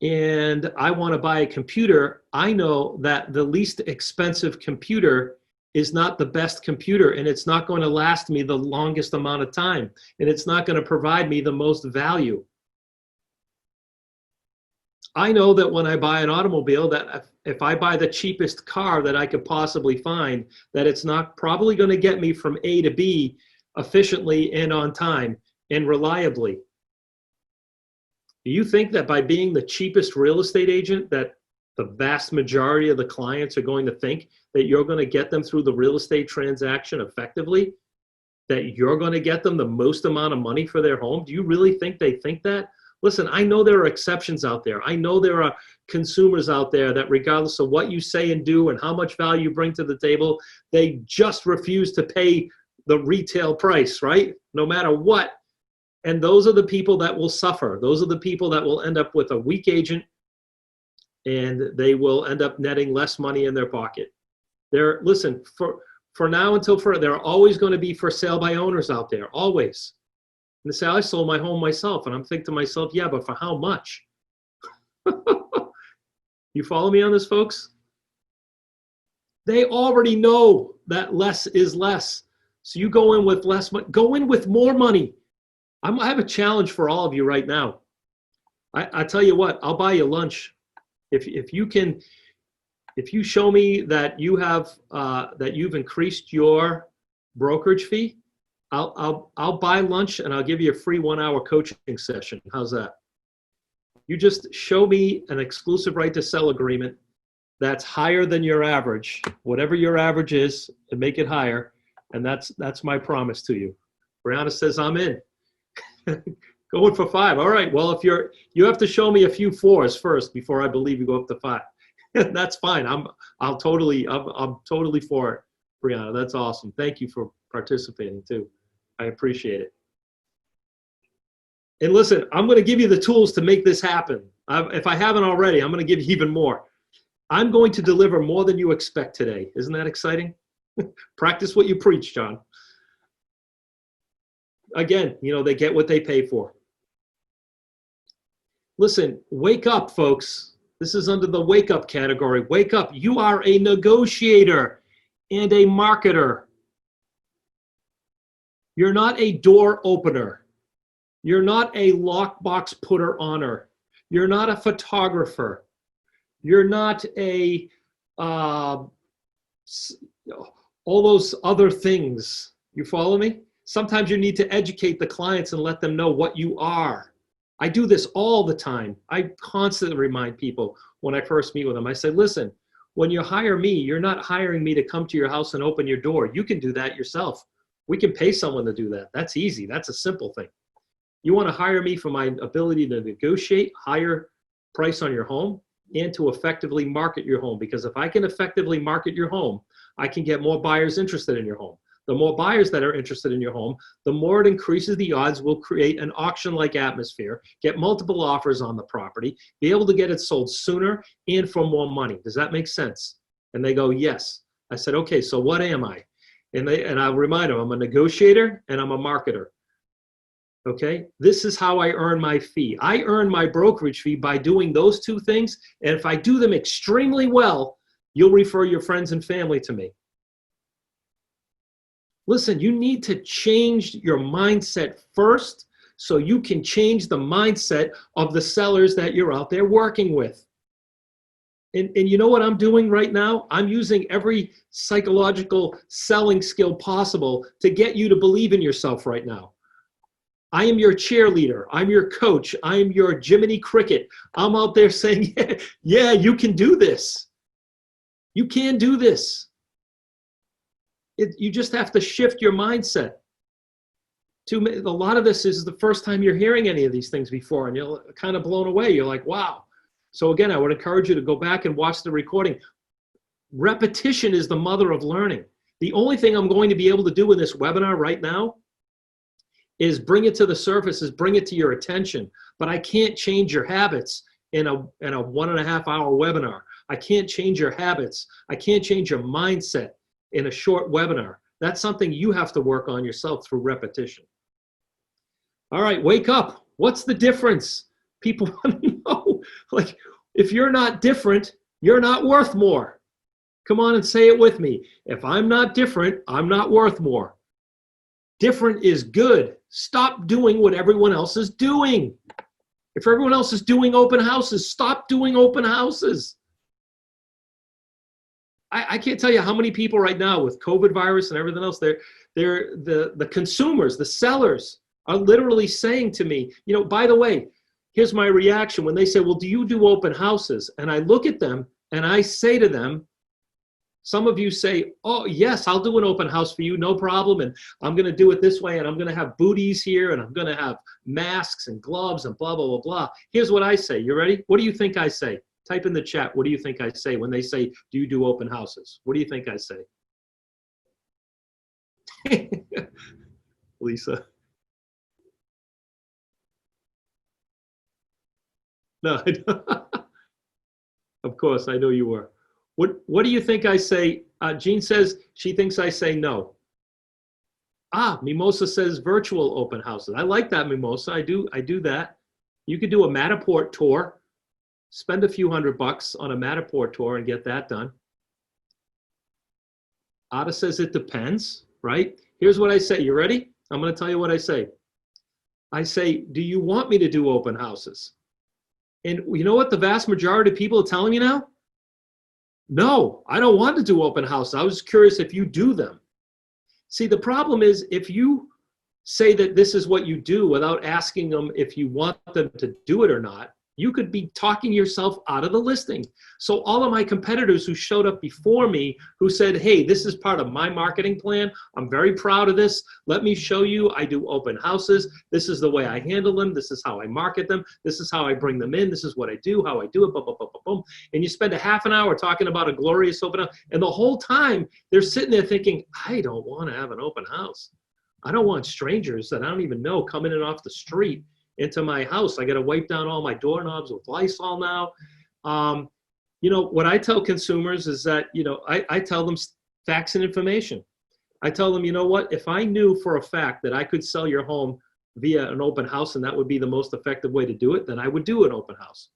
and I want to buy a computer, I know that the least expensive computer is not the best computer, and it's not going to last me the longest amount of time, and it's not going to provide me the most value. I know that when I buy an automobile, that if I buy the cheapest car that I could possibly find, that it's not probably going to get me from A to B efficiently and on time and reliably. Do you think that by being the cheapest real estate agent, that the vast majority of the clients are going to think that you're going to get them through the real estate transaction effectively? That you're going to get them the most amount of money for their home? Do you really think they think that? Listen, I know there are exceptions out there. I know there are consumers out there that regardless of what you say and do and how much value you bring to the table, they just refuse to pay the retail price, right? No matter what. And those are the people that will suffer. Those are the people that will end up with a weak agent, and they will end up netting less money in their pocket. Listen, for now until there are always going to be for sale by owners out there, always. And they say, I sold my home myself. And I'm thinking to myself, yeah, but for how much? You follow me on this, folks? They already know that less is less. So you go in with less money, go in with more money. I have a challenge for all of you right now. I tell you what, I'll buy you lunch. If you show me that you have that you've increased your brokerage fee, I'll buy lunch and I'll give you a free 1-hour coaching session. How's that? You just show me an exclusive right to sell agreement that's higher than your average, whatever your average is, and make it higher. And that's my promise to you. Brianna says I'm in. Going for 5. All right. Well, if you have to show me a few 4s first before I believe you go up to 5. That's fine. I'm totally for it, Brianna. That's awesome. Thank you for participating too. I appreciate it. And listen, I'm going to give you the tools to make this happen. If I haven't already, I'm going to give you even more. I'm going to deliver more than you expect today. Isn't that exciting? Practice what you preach, John. Again, they get what they pay for. Listen, wake up, folks. This is under the wake up category. Wake up. You are a negotiator and a marketer. You're not a door opener. You're not a lockbox putter-oner. You're not a photographer. You're not a all those other things. You follow me? Sometimes you need to educate the clients and let them know what you are. I do this all the time. I constantly remind people when I first meet with them. I say, listen, when you hire me, you're not hiring me to come to your house and open your door. You can do that yourself. We can pay someone to do that. That's easy. That's a simple thing. You want to hire me for my ability to negotiate higher price on your home and to effectively market your home. Because if I can effectively market your home, I can get more buyers interested in your home. The more buyers that are interested in your home, the more it increases the odds we'll create an auction-like atmosphere, get multiple offers on the property, be able to get it sold sooner and for more money. Does that make sense? And they go, yes. I said, okay, so what am I? And I'll remind them, I'm a negotiator and I'm a marketer. Okay, this is how I earn my fee. I earn my brokerage fee by doing those two things. And if I do them extremely well, you'll refer your friends and family to me. Listen, you need to change your mindset first so you can change the mindset of the sellers that you're out there working with. And you know what I'm doing right now? I'm using every psychological selling skill possible to get you to believe in yourself right now. I am your cheerleader. I'm your coach. I'm your Jiminy Cricket. I'm out there saying, yeah, you can do this. You can do this. You just have to shift your mindset. A lot of this is the first time you're hearing any of these things before, and you're kind of blown away. You're like, wow. So again, I would encourage you to go back and watch the recording. Repetition is the mother of learning. The only thing I'm going to be able to do in this webinar right now is bring it to the surface, is bring it to your attention. But I can't change your habits in a 1.5-hour webinar. I can't change your habits. I can't change your mindset in a short webinar. That's something you have to work on yourself through repetition. All right, wake up. What's the difference? People want to know. Like, if you're not different, you're not worth more. Come on and say it with me. If I'm not different, I'm not worth more. Different is good. Stop doing what everyone else is doing. If everyone else is doing open houses, stop doing open houses. I can't tell you how many people right now with COVID virus and everything else, the consumers, the sellers are literally saying to me, you know, by the way, here's my reaction when they say, well, do you do open houses? And I look at them and I say to them, some of you say, oh, yes, I'll do an open house for you, no problem. And I'm going to do it this way. And I'm going to have booties here. And I'm going to have masks and gloves and blah, blah, blah, blah. Here's what I say. You ready? What do you think I say? Type in the chat. What do you think I say when they say, do you do open houses? What do you think I say? Lisa. No, I don't. Of course, I know you were. What do you think I say? Jean says she thinks I say no. Mimosa says virtual open houses. I like that, Mimosa. I do that. You could do a Matterport tour. Spend a few $100 on a Matterport tour and get that done. Ada says it depends, right? Here's what I say. You ready? I'm going to tell you what I say. I say, do you want me to do open houses? And you know what the vast majority of people are telling me now? No, I don't want to do open houses. I was curious if you do them. See, the problem is if you say that this is what you do without asking them if you want them to do it or not, you could be talking yourself out of the listing. So all of my competitors who showed up before me who said, hey, this is part of my marketing plan. I'm very proud of this. Let me show you. I do open houses. This is the way I handle them. This is how I market them. This is how I bring them in. This is what I do, how I do it, boom, boom, boom, boom, boom. And you spend a half an hour talking about a glorious open house. And the whole time they're sitting there thinking, I don't want to have an open house. I don't want strangers that I don't even know coming in off the street into my house. I got to wipe down all my doorknobs with Lysol now. You know, what I tell consumers is that, you know, I tell them facts and information. I tell them, you know what, if I knew for a fact that I could sell your home via an open house and that would be the most effective way to do it, then I would do an open house.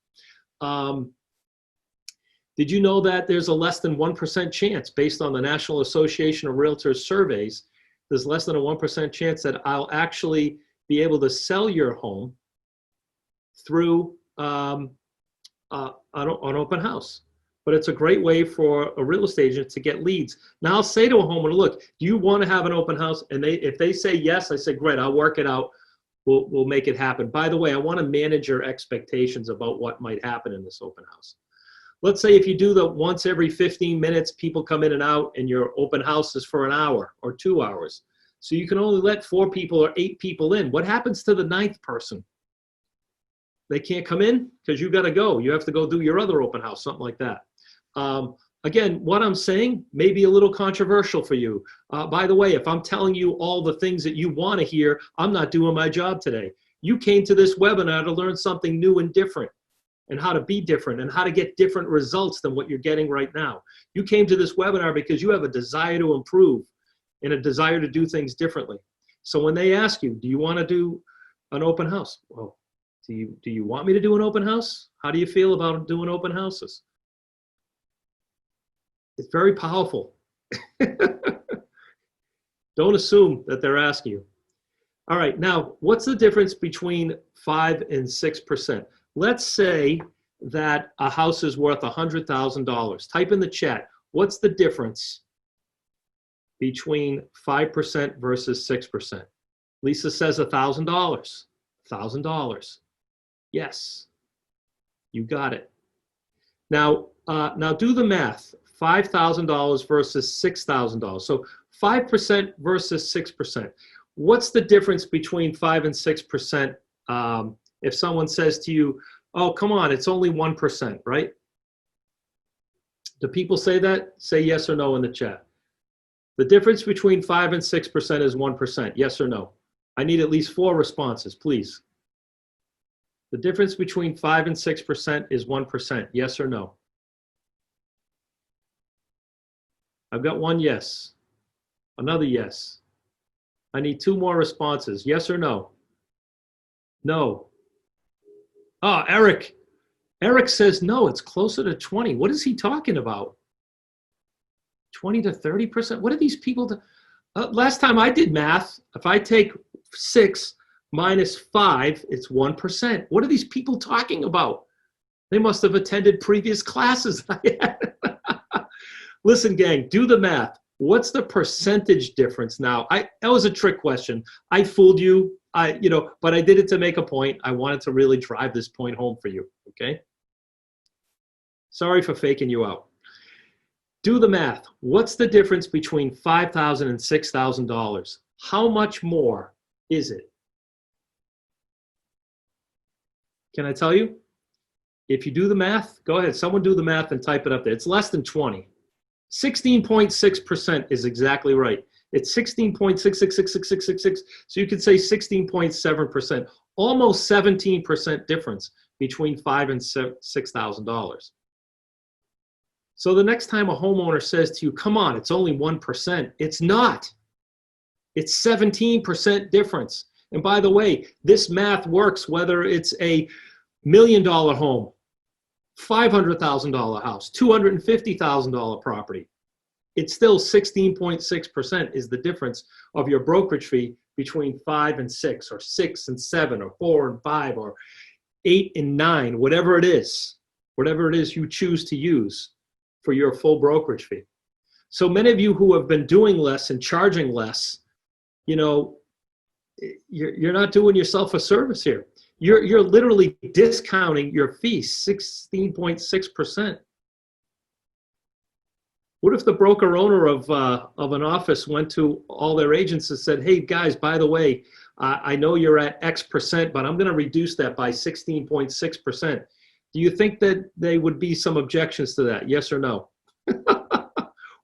Did you know that there's a less than 1% chance based on the National Association of Realtors surveys, there's less than a 1% chance that I'll actually be able to sell your home through an open house. But it's a great way for a real estate agent to get leads. Now I'll say to a homeowner, look, do you want to have an open house? And if they say yes, I say, great, I'll work it out. We'll make it happen. By the way, I want to manage your expectations about what might happen in this open house. Let's say if you do the once every 15 minutes, people come in and out and your open house is for an hour or 2 hours. So you can only let 4 people or 8 people in. What happens to the 9th person? They can't come in because you got to go. You have to go do your other open house, something like that. Again, what I'm saying may be a little controversial for you. By the way, if I'm telling you all the things that you want to hear, I'm not doing my job today. You came to this webinar to learn something new and different and how to be different and how to get different results than what you're getting right now. You came to this webinar because you have a desire to improve and a desire to do things differently. So when they ask you, do you want to do an open house? Well, do you want me to do an open house? How do you feel about doing open houses? It's very powerful. Don't assume that they're asking you. All right, now, what's the difference between 5 and 6%? Let's say that a house is worth $100,000. Type in the chat, what's the difference between 5% versus 6%? Lisa says $1,000. $1,000. Yes, you got it. Now do the math. $5,000 versus $6,000. So 5% versus 6%. What's the difference between 5 and 6%? If someone says to you, oh, come on, it's only 1%, right? Do people say that? Say yes or no in the chat. The difference between 5 and 6% is 1%. Yes or no? I need at least 4 responses, please. The difference between 5 and 6% is 1%. Yes or no? I've got 1 yes. Another yes. I need 2 more responses. Yes or no? No. Oh, Eric. Eric says no, it's closer to 20. What is he talking about? 20 to 30%? What are these people do? Last time I did math, if I take 6 minus 5, it's 1%. What are these people talking about? They must have attended previous classes I had. Listen, gang, do the math. What's the percentage difference now? That was a trick question. I fooled you. But I did it to make a point. I wanted to really drive this point home for you, okay? Sorry for faking you out. Do the math. What's the difference between $5,000 and $6,000? How much more is it? Can I tell you? If you do the math, go ahead. Someone do the math and type it up there. It's less than 20. 16.6% is exactly right. It's 16.666666. So you could say 16.7%, almost 17% difference between $5,000 and $6,000. So the next time a homeowner says to you, come on, it's only 1%, it's not. It's 17% difference. And by the way, this math works whether it's a $1 million home, $500,000 house, $250,000 property. It's still 16.6% is the difference of your brokerage fee between 5 and 6, or 6 and 7, or 4 and 5, or 8 and 9, whatever it is you choose to use for your full brokerage fee. So many of you who have been doing less and charging less, you're not doing yourself a service here. You're literally discounting your fee 16.6%. What if the broker owner of an office went to all their agents and said, hey guys, by the way, I know you're at X percent, but I'm going to reduce that by 16.6%. Do you think that there would be some objections to that? Yes or no?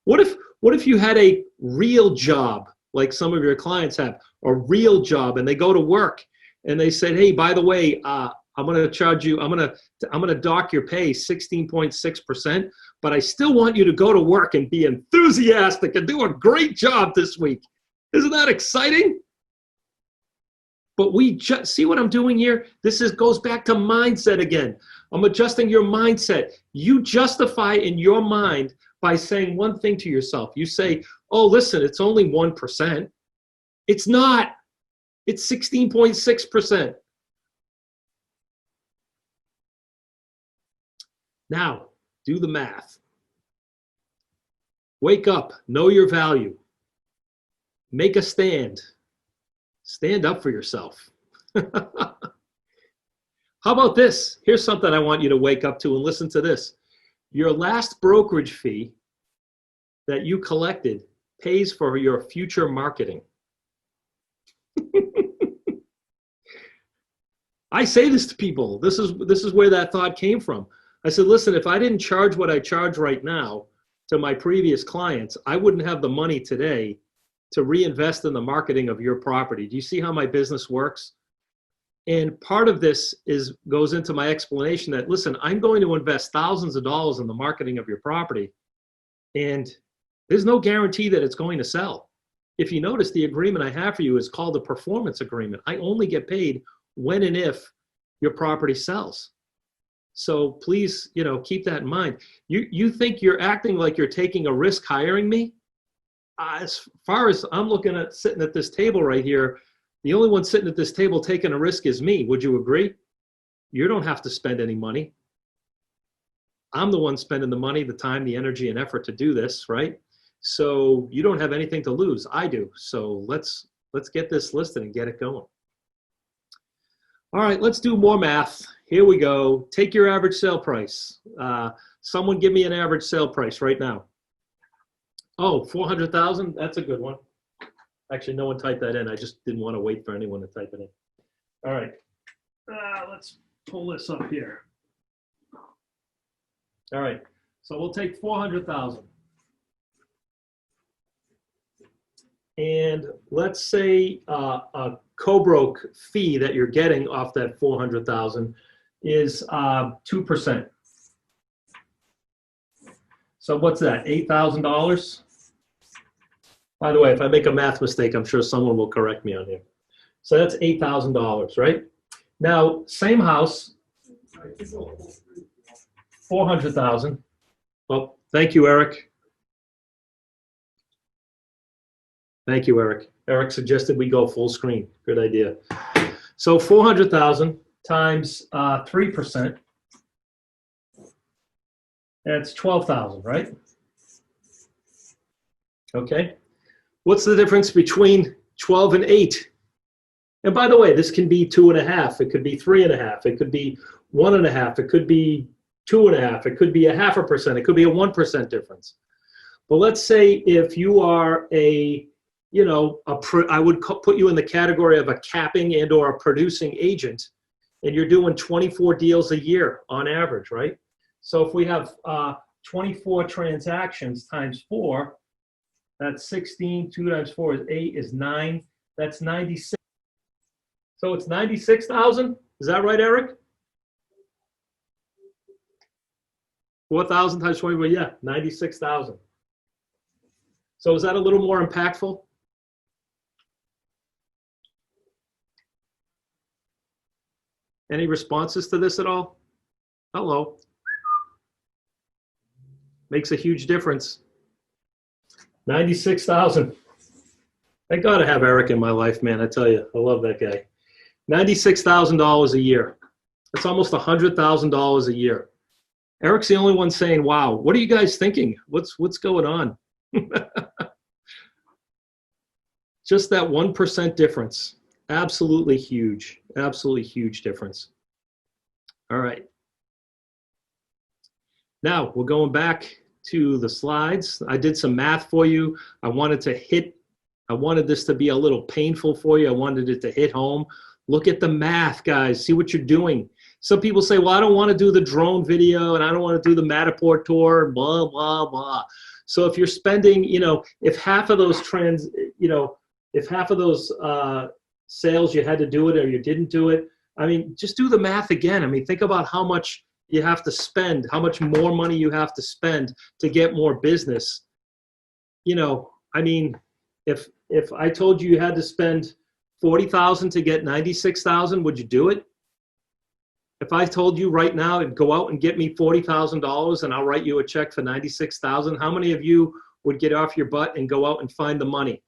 What if you had a real job, like some of your clients have, a real job, and they go to work and they said, hey, by the way, I'm going to charge you, I'm going to dock your pay 16.6%, but I still want you to go to work and be enthusiastic and do a great job this week. Isn't that exciting? But we just see what I'm doing here. Goes back to mindset again. I'm adjusting your mindset. You justify in your mind by saying one thing to yourself. You say, oh, listen, it's only 1%. It's not. It's 16.6%. Now, do the math. Wake up. Know your value. Make a stand. Stand up for yourself. How about this? Here's something I want you to wake up to and listen to this. Your last brokerage fee that you collected pays for your future marketing. I say this to people. This is where that thought came from. I said, listen, if I didn't charge what I charge right now to my previous clients, I wouldn't have the money today to reinvest in the marketing of your property. Do you see how my business works? And part of this goes into my explanation that, listen, I'm going to invest thousands of dollars in the marketing of your property, and there's no guarantee that it's going to sell. If you notice, the agreement I have for you is called a performance agreement. I only get paid when and if your property sells. So please, keep that in mind. You think you're acting like you're taking a risk hiring me? As far as I'm looking at sitting at this table right here, the only one sitting at this table taking a risk is me. Would you agree? You don't have to spend any money. I'm the one spending the money, the time, the energy, and effort to do this, right? So you don't have anything to lose. I do. So let's get this listed and get it going. All right, let's do more math. Here we go. Take your average sale price. Someone give me an average sale price right now. Oh, 400,000. That's a good one. Actually, no one typed that in. I just didn't want to wait for anyone to type it in. All right. Let's pull this up here. All right. So we'll take 400,000. And let's say a co-broke fee that you're getting off that 400,000 is 2%. So what's that, $8,000? By the way, if I make a math mistake, I'm sure someone will correct me on here. So that's $8,000, right? Now, same house, 400,000. Well, thank you, Eric. Thank you, Eric. Eric suggested we go full screen. Good idea. So 400,000 times 3%, that's 12,000, right? Okay. What's the difference between 12 and 8? And by the way, this can be 2.5. It could be 3.5. It could be 1.5. It could be 2.5. It could be 0.5%. It could be a 1% difference. But let's say if you are a, you know, I would put you in the category of a capping and or a producing agent, and you're doing 24 deals a year on average, right? So if we have 24 transactions times 4, that's 16. 2 times 4 is 8, is 9. That's 96. So it's 96,000. Is that right, Eric? 4,000 times 24, yeah, 96,000. So is that a little more impactful? Any responses to this at all? Hello. Makes a huge difference. 96,000. I gotta have Eric in my life, man. I tell you, I love that guy. $96,000 a year. That's almost $100,000 a year. Eric's the only one saying, wow, what are you guys thinking? What's going on? Just that 1% difference. Absolutely huge. Absolutely huge difference. All right. Now we're going back to the slides. I did some math for you. I wanted this to be a little painful for you. I wanted it to hit home. Look at the math, guys. See what you're doing. Some people say, well, I don't want to do the drone video and I don't want to do the Matterport tour, blah, blah, blah. So if you're spending, you know, if half of those sales you had to do it or you didn't do it, I mean, just do the math again. I mean, think about how much you have to spend, how much more money you have to spend to get more business. You know, I mean, if I told you you had to spend 40,000 to get 96,000, would you do it? If I told you right now, go out and get me $40,000 and I'll write you a check for 96,000, how many of you would get off your butt and go out and find the money?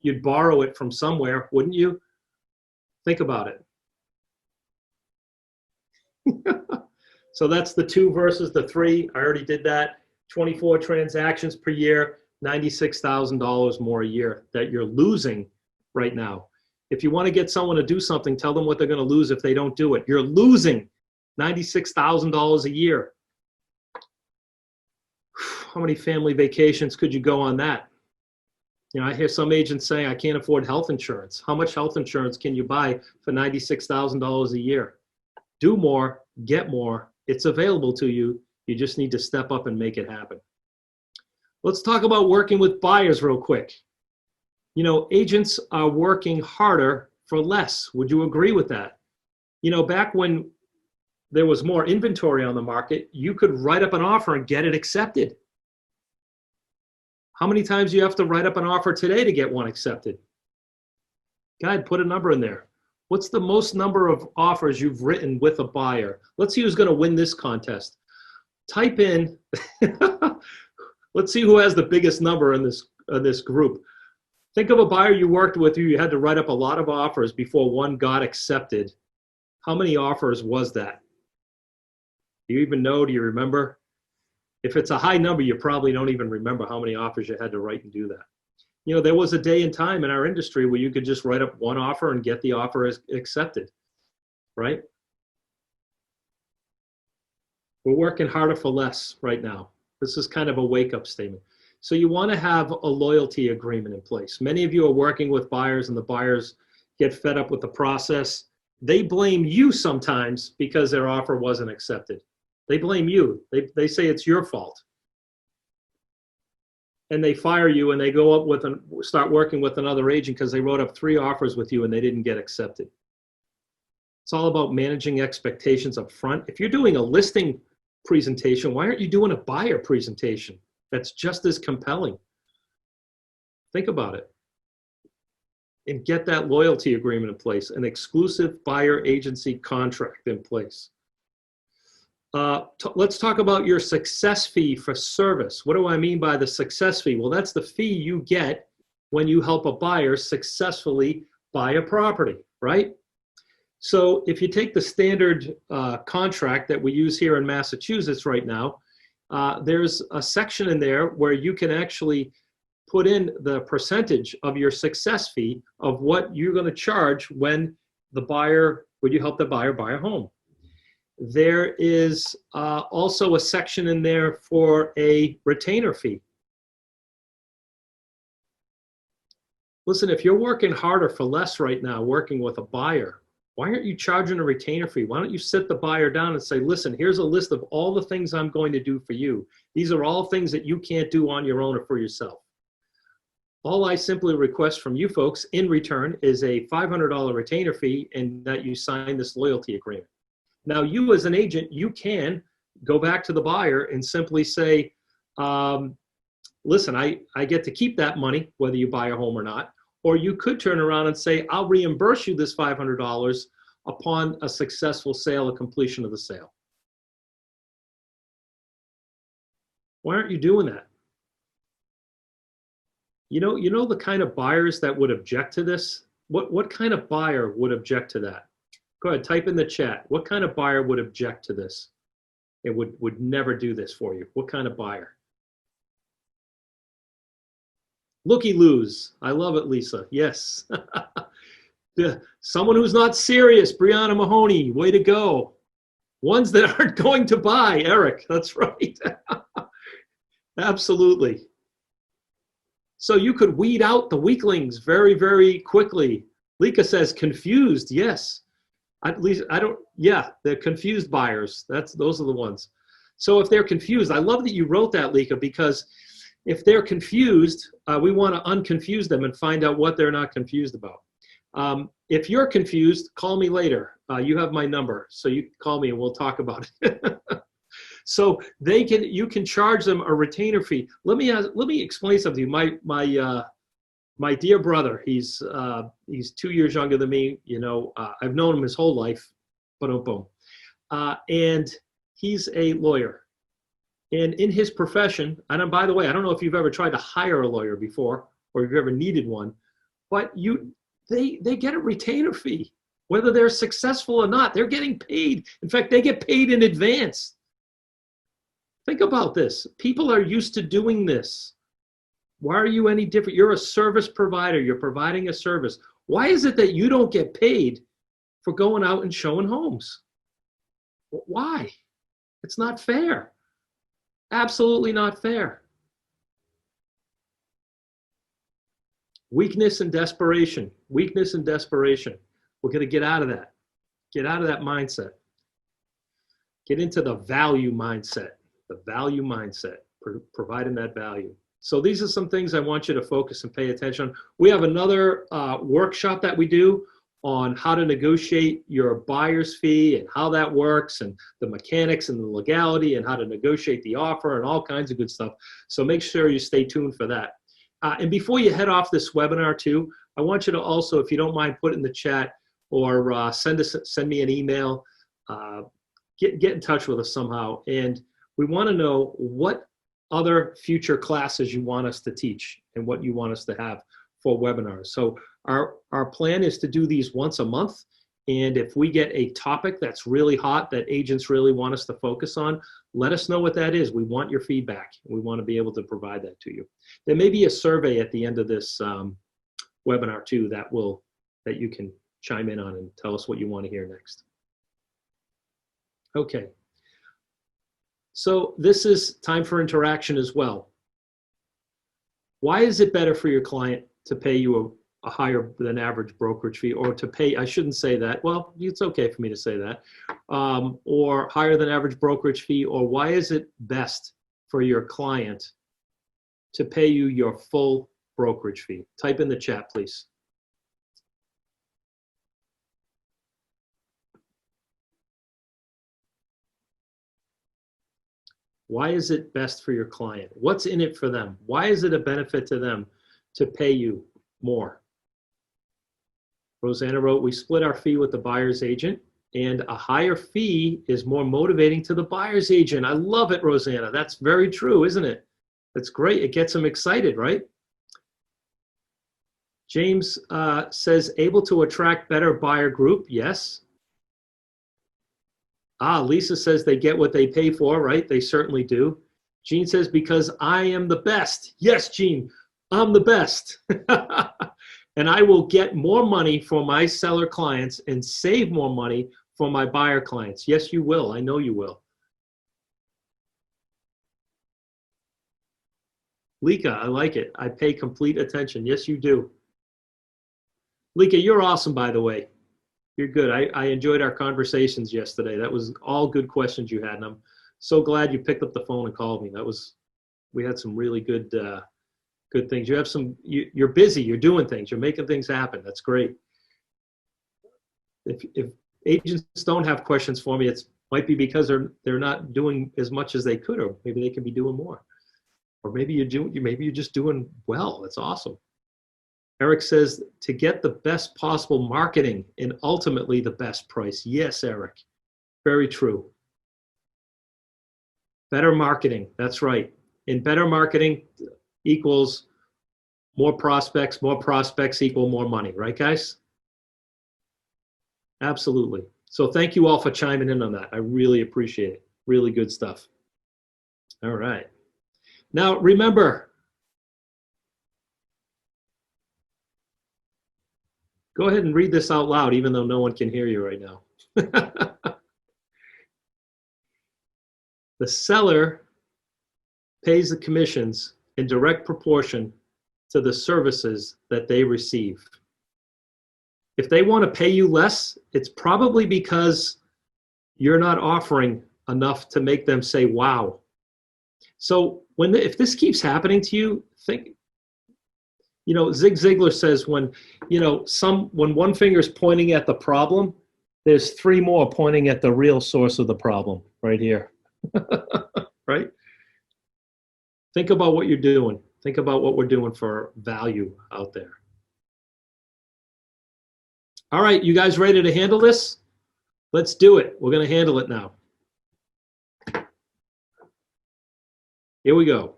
You'd borrow it from somewhere, wouldn't you? Think about it. So that's the 2 versus the 3. I already did that. 24 transactions per year, $96,000 more a year that you're losing right now. If you want to get someone to do something, tell them what they're going to lose if they don't do it. You're losing $96,000 a year. How many family vacations could you go on that? You know, I hear some agents saying, I can't afford health insurance. How much health insurance can you buy for $96,000 a year? Do more, get more. It's available to you. You just need to step up and make it happen. Let's talk about working with buyers real quick. You know, agents are working harder for less. Would you agree with that? You know, back when there was more inventory on the market, you could write up an offer and get it accepted. How many times do you have to write up an offer today to get one accepted? Go ahead, put a number in there. What's the most number of offers you've written with a buyer? Let's see who's going to win this contest. Type in, let's see who has the biggest number in this group. Think of a buyer you worked with who you had to write up a lot of offers before one got accepted. How many offers was that? Do you even know? Do you remember? If it's a high number, you probably don't even remember how many offers you had to write and do that. You know, there was a day and time in our industry where you could just write up one offer and get the offer accepted, right? We're working harder for less right now. This is kind of a wake-up statement. So you want to have a loyalty agreement in place. Many of you are working with buyers and the buyers get fed up with the process. They blame you sometimes because their offer wasn't accepted. They blame you. They say it's your fault. And they fire you and they go up with start working with another agent because they wrote up 3 offers with you and they didn't get accepted. It's all about managing expectations up front. If you're doing a listing presentation, why aren't you doing a buyer presentation? That's just as compelling. Think about it. And get that loyalty agreement in place, an exclusive buyer agency contract in place. Let's talk about your success fee for service. What do I mean by the success fee? Well, that's the fee you get when you help a buyer successfully buy a property, right? So if you take the standard contract that we use here in Massachusetts right now, there's a section in there where you can actually put in the percentage of your success fee of what you're going to charge when you help the buyer buy a home. There is also a section in there for a retainer fee. Listen, if you're working harder for less right now, working with a buyer, why aren't you charging a retainer fee? Why don't you sit the buyer down and say, listen, here's a list of all the things I'm going to do for you. These are all things that you can't do on your own or for yourself. All I simply request from you folks in return is a $500 retainer fee and that you sign this loyalty agreement. Now, you as an agent, you can go back to the buyer and simply say, listen, I get to keep that money, whether you buy a home or not. Or you could turn around and say, I'll reimburse you this $500 upon a successful sale or completion of the sale. Why aren't you doing that? You know the kind of buyers that would object to this? What kind of buyer would object to that? Go ahead, type in the chat. What kind of buyer would object to this? It would never do this for you. What kind of buyer? Looky-loos. I love it, Lisa. Yes. Someone who's not serious. Brianna Mahoney, way to go. Ones that aren't going to buy, Eric. That's right. Absolutely. So you could weed out the weaklings very, very quickly. Lika says confused. Yes. At least the confused buyers. Those are the ones. So if they're confused, I love that you wrote that, Lika, because if they're confused, we want to unconfuse them and find out what they're not confused about. If you're confused, call me later. You have my number, so you can call me and we'll talk about it. So you can charge them a retainer fee. Let me explain something to you. My dear brother, he's 2 years younger than me. I've known him his whole life, and he's a lawyer. And in his profession, and by the way, I don't know if you've ever tried to hire a lawyer before or if you've ever needed one, but they get a retainer fee. Whether they're successful or not, they're getting paid. In fact, they get paid in advance. Think about this. People are used to doing this. Why are you any different? You're a service provider. You're providing a service. Why is it that you don't get paid for going out and showing homes? Why? It's not fair. Absolutely not fair. Weakness and desperation. Weakness and desperation. We're going to get out of that. Get out of that mindset. Get into the value mindset. The value mindset, providing that value. So these are some things I want you to focus and pay attention on. We have another workshop that we do on how to negotiate your buyer's fee and how that works and the mechanics and the legality and how to negotiate the offer and all kinds of good stuff. So make sure you stay tuned for that. And before you head off this webinar too, I want you to also, if you don't mind, put in the chat or send me an email, get in touch with us somehow. And we want to know what other future classes you want us to teach and what you want us to have for webinars. So our plan is to do these once a month. And if we get a topic that's really hot that agents really want us to focus on, let us know what that is. We want your feedback. We want to be able to provide that to you. There may be a survey at the end of this webinar too that you can chime in on and tell us what you want to hear next. Okay. So this is time for interaction as well. Why is it better for your client to pay you a higher than average brokerage fee, or to pay, I shouldn't say that, well, it's okay for me to say that, or higher than average brokerage fee, or why is it best for your client to pay you your full brokerage fee? Type in the chat, please. Why is it best for your client? What's in it for them? Why is it a benefit to them to pay you more? Rosanna wrote, we split our fee with the buyer's agent, and a higher fee is more motivating to the buyer's agent. I love it, Rosanna. That's very true, isn't it? That's great. It gets them excited, right? James says, able to attract better buyer group. Yes. Lisa says they get what they pay for, right? They certainly do. Jean says, because I am the best. Yes, Jean, I'm the best. And I will get more money for my seller clients and save more money for my buyer clients. Yes, you will. I know you will. Lika, I like it. I pay complete attention. Yes, you do. Lika, you're awesome, by the way. You're good. I enjoyed our conversations yesterday. That was all good questions you had, and I'm so glad you picked up the phone and called me. We had some really good good things. You're busy. You're doing things. You're making things happen. That's great. If agents don't have questions for me, it might be because they're not doing as much as they could, or maybe they can be doing more. Or maybe you're just doing well. That's awesome. Eric says, to get the best possible marketing and ultimately the best price. Yes, Eric, very true. Better marketing, that's right. And better marketing equals more prospects equal more money, right, guys? Absolutely. So thank you all for chiming in on that. I really appreciate it. Really good stuff. All right. Now, remember, go ahead and read this out loud, even though no one can hear you right now. The seller pays the commissions in direct proportion to the services that they receive. If they want to pay you less, it's probably because you're not offering enough to make them say, wow. So if this keeps happening to you, think, Zig Ziglar says when one finger is pointing at the problem, there's three more pointing at the real source of the problem right here. Right? Think about what you're doing. Think about what we're doing for value out there. All right, you guys ready to handle this? Let's do it. We're going to handle it now. Here we go.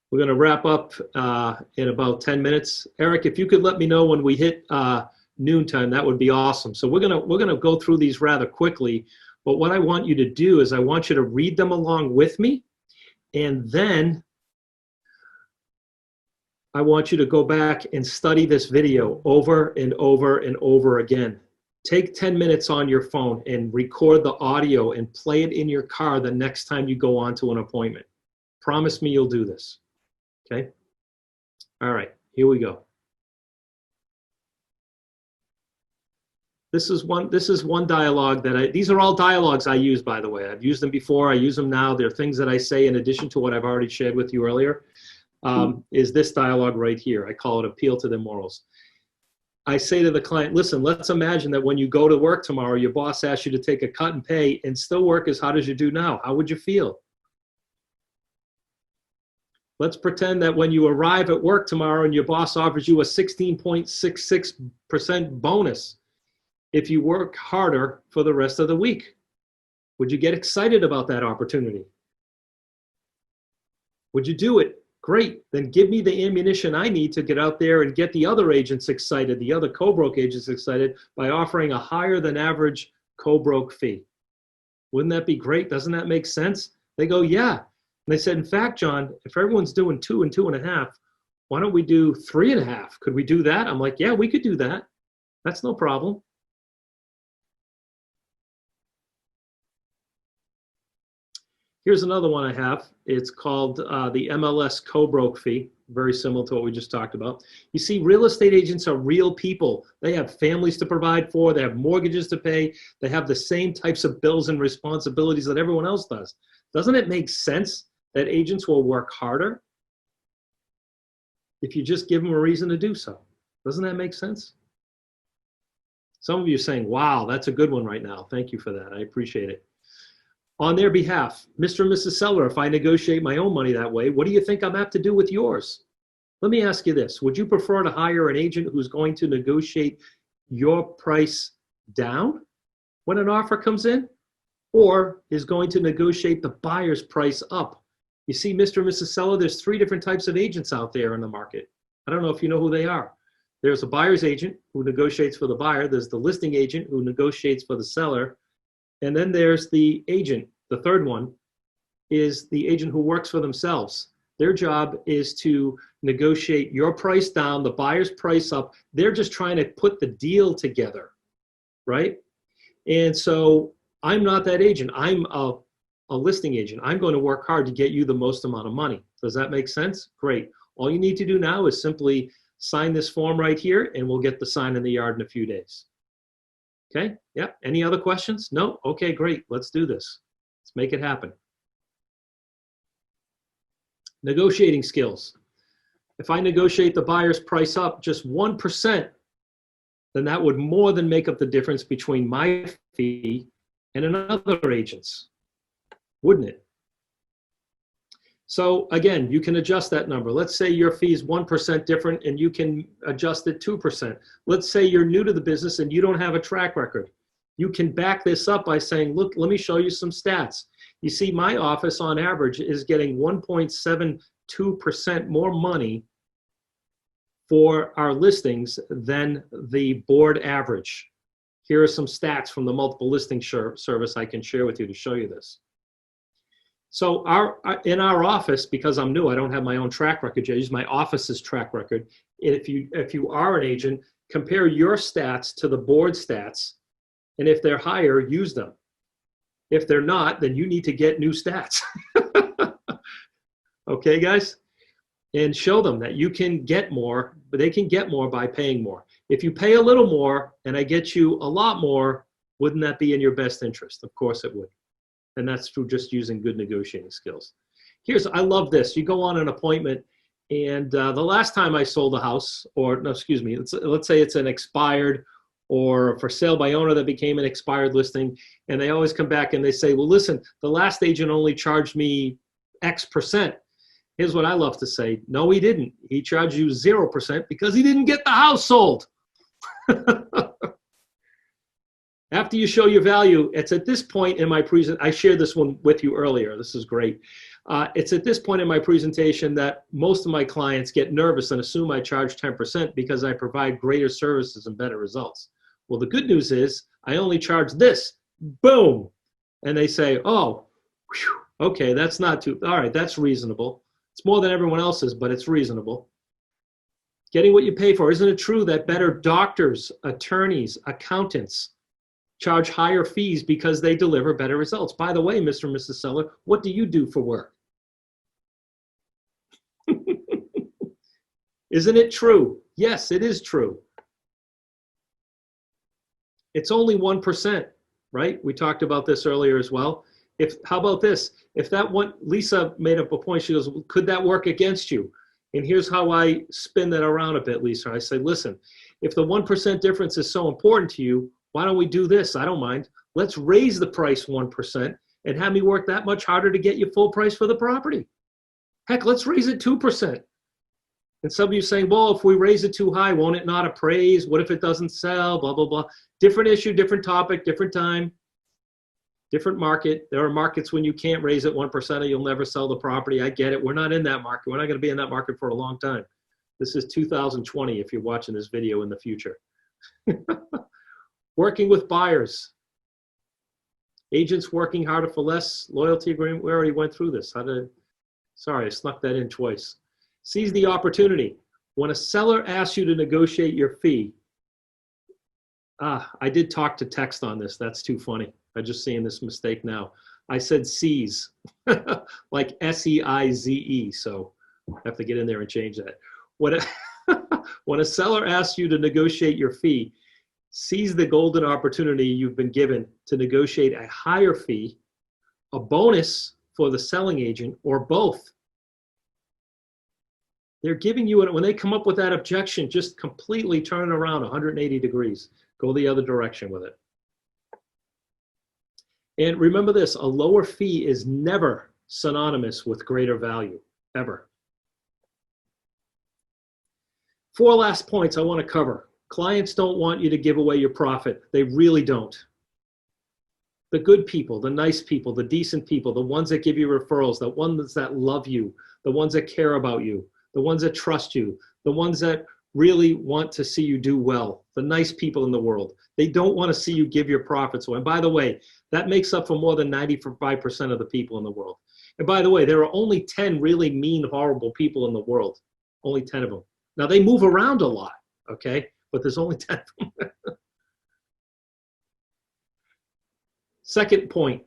We're going to wrap up in about 10 minutes. Eric, if you could let me know when we hit noontime, that would be awesome. So we're gonna go through these rather quickly, but what I want you to do is I want you to read them along with me, and then I want you to go back and study this video over and over and over again. Take 10 minutes on your phone and record the audio and play it in your car the next time you go on to an appointment. Promise me you'll do this. Okay? All right, here we go. This is one dialogue these are all dialogues I use, by the way. I've used them before, I use them now. They're things that I say in addition to what I've already shared with you earlier. Is this dialogue right here. I call it appeal to their morals. I say to the client, listen, let's imagine that when you go to work tomorrow, your boss asks you to take a cut in pay and still work as hard as you do now. How would you feel? Let's pretend that when you arrive at work tomorrow and your boss offers you a 16.66% bonus if you work harder for the rest of the week. Would you get excited about that opportunity? Would you do it? Great. Then give me the ammunition I need to get out there and get the other agents excited, the other co-broke agents excited, by offering a higher than average co-broke fee. Wouldn't that be great? Doesn't that make sense? They go, yeah. And they said, in fact, John, if everyone's doing 2 and 2.5, why don't we do 3.5? Could we do that? I'm like, yeah, we could do that. That's no problem. Here's another one I have. It's called the MLS co-broke fee, very similar to what we just talked about. You see, real estate agents are real people. They have families to provide for. They have mortgages to pay. They have the same types of bills and responsibilities that everyone else does. Doesn't it make sense that agents will work harder if you just give them a reason to do so? Doesn't that make sense? Some of you are saying, wow, that's a good one right now. Thank you for that. I appreciate it. On their behalf, Mr. and Mrs. Seller, if I negotiate my own money that way, what do you think I'm apt to do with yours? Let me ask you this. Would you prefer to hire an agent who's going to negotiate your price down when an offer comes in, or is going to negotiate the buyer's price up? You see, Mr. and Mrs. Seller, there's 3 different types of agents out there in the market. I don't know if you know who they are. There's a buyer's agent who negotiates for the buyer. There's the listing agent who negotiates for the seller. And then there's the agent. The third one is the agent who works for themselves. Their job is to negotiate your price down, the buyer's price up. They're just trying to put the deal together, right? And so I'm not that agent. I'm a listing agent. I'm going to work hard to get you the most amount of money. Does that make sense? Great. All you need to do now is simply sign this form right here, and we'll get the sign in the yard in a few days. Okay? Yeah. Any other questions? No? Okay, great. Let's do this. Let's make it happen. Negotiating skills. If I negotiate the buyer's price up just 1%, then that would more than make up the difference between my fee and another agent's, wouldn't it? So again, you can adjust that number. Let's say your fee is 1% different and you can adjust it 2%. Let's say you're new to the business and you don't have a track record. You can back this up by saying, look, let me show you some stats. You see, my office on average is getting 1.72% more money for our listings than the board average. Here are some stats from the multiple listing service I can share with you to show you this. So in our office, because I'm new, I don't have my own track record. I use my office's track record. If you are an agent, compare your stats to the board stats, and if they're higher, use them. If they're not, then you need to get new stats. Okay, guys? And show them that you can get more, but they can get more by paying more. If you pay a little more and I get you a lot more, wouldn't that be in your best interest? Of course it would. And that's through just using good negotiating skills. I love this. You go on an appointment, and the last time I sold a house, or no, excuse me, let's say it's an expired or for sale by owner that became an expired listing, and they always come back and they say, well, listen, the last agent only charged me X%. Here's what I love to say. No, he didn't. He charged you 0% because he didn't get the house sold. After you show your value, it's at this point in my presentation, I shared this one with you earlier. This is great. It's at this point in my presentation that most of my clients get nervous and assume I charge 10% because I provide greater services and better results. Well, the good news is I only charge this. Boom. And they say, oh, whew, okay, that's not too, all right, that's reasonable. It's more than everyone else's, but it's reasonable. Getting what you pay for. Isn't it true that better doctors, attorneys, accountants charge higher fees because they deliver better results? By the way, Mr. and Mrs. Seller, what do you do for work? Isn't it true? Yes, it is true. It's only 1%, right? We talked about this earlier as well. How about this? If that one, Lisa made up a point, she goes, could that work against you? And here's how I spin that around a bit, Lisa. I say, listen, if the 1% difference is so important to you, why don't we do this? I don't mind. Let's raise the price 1% and have me work that much harder to get you full price for the property. Heck, let's raise it 2%. And some of you saying, well, if we raise it too high, won't it not appraise? What if it doesn't sell? Blah, blah, blah. Different issue, different topic, different time, different market. There are markets when you can't raise it 1% or you'll never sell the property. I get it. We're not in that market. We're not going to be in that market for a long time. This is 2020 if you're watching this video in the future. Working with buyers. Agents working harder for less. Loyalty agreement. We already went through this. Sorry, I snuck that in twice. Seize the opportunity. When a seller asks you to negotiate your fee, I did talk to text on this. That's too funny. I'm just seeing this mistake now. I said seize, like S-E-I-Z-E. So I have to get in there and change that. When a seller asks you to negotiate your fee, seize the golden opportunity you've been given to negotiate a higher fee, a bonus for the selling agent, or both. They're giving you, when they come up with that objection, just completely turn it around 180 degrees. Go the other direction with it. And remember this, a lower fee is never synonymous with greater value, ever. 4 last points I want to cover. Clients don't want you to give away your profit. They really don't. The good people, the nice people, the decent people, the ones that give you referrals, the ones that love you, the ones that care about you, the ones that trust you, the ones that really want to see you do well, the nice people in the world. They don't want to see you give your profits away. And by the way, that makes up for more than 95% of the people in the world. And by the way, there are only 10 really mean, horrible people in the world. Only 10 of them. Now, they move around a lot, okay? But there's only 10 of them. Second point,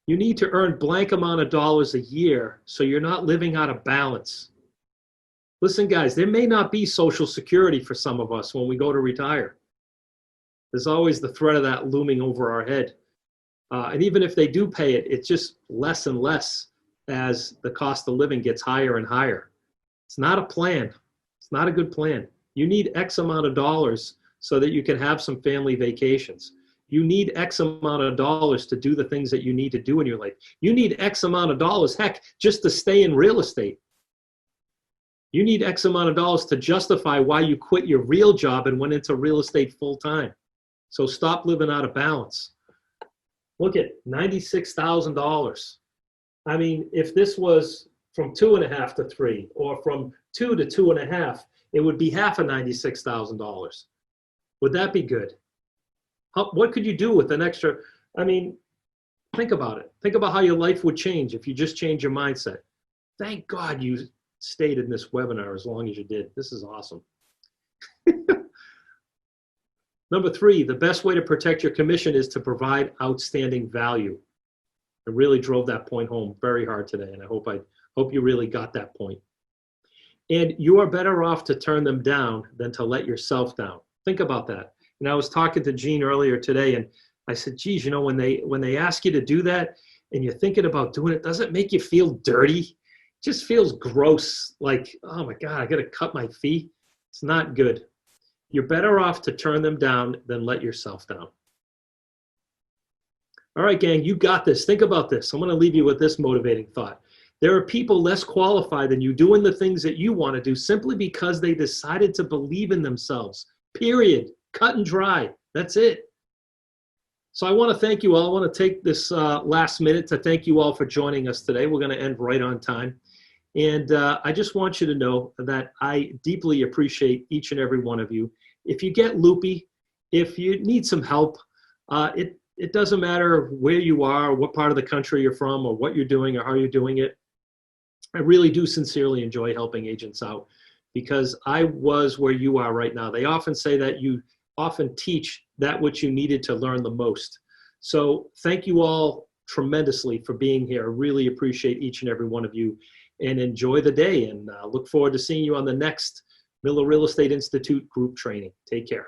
you need to earn blank amount of dollars a year so you're not living out of balance. Listen, guys, there may not be Social Security for some of us when we go to retire. There's always the threat of that looming over our head. And even if they do pay it, it's just less and less as the cost of living gets higher and higher. It's not a plan. It's not a good plan. You need X amount of dollars so that you can have some family vacations. You need X amount of dollars to do the things that you need to do in your life. You need X amount of dollars, heck, just to stay in real estate. You need X amount of dollars to justify why you quit your real job and went into real estate full time. So stop living out of balance. Look at $96,000. I mean, if this was from 2.5 to 3 or from 2 to 2.5, it would be half of $96,000. Would that be good? What could you do with an extra? I mean, think about it. Think about how your life would change if you just change your mindset. Thank God you stayed in this webinar as long as you did. This is awesome. Number 3, the best way to protect your commission is to provide outstanding value. I really drove that point home very hard today, and I hope you really got that point. And you are better off to turn them down than to let yourself down. Think about that. And I was talking to Gene earlier today, and I said, geez, you know, when they ask you to do that and you're thinking about doing it, does it make you feel dirty? It just feels gross, like, oh my God, I got to cut my fee. It's not good. You're better off to turn them down than let yourself down. All right, gang, you got this. Think about this. I'm going to leave you with this motivating thought. There are people less qualified than you doing the things that you want to do simply because they decided to believe in themselves. Period. Cut and dry. That's it. So I want to thank you all. I want to take this last minute to thank you all for joining us today. We're going to end right on time. And I just want you to know that I deeply appreciate each and every one of you. If you get loopy, if you need some help, it doesn't matter where you are, what part of the country you're from, or what you're doing, or how you're doing it. I really do sincerely enjoy helping agents out because I was where you are right now. They often say that you often teach that which you needed to learn the most. So thank you all tremendously for being here. I really appreciate each and every one of you, and enjoy the day, and look forward to seeing you on the next Miller Real Estate Institute group training. Take care.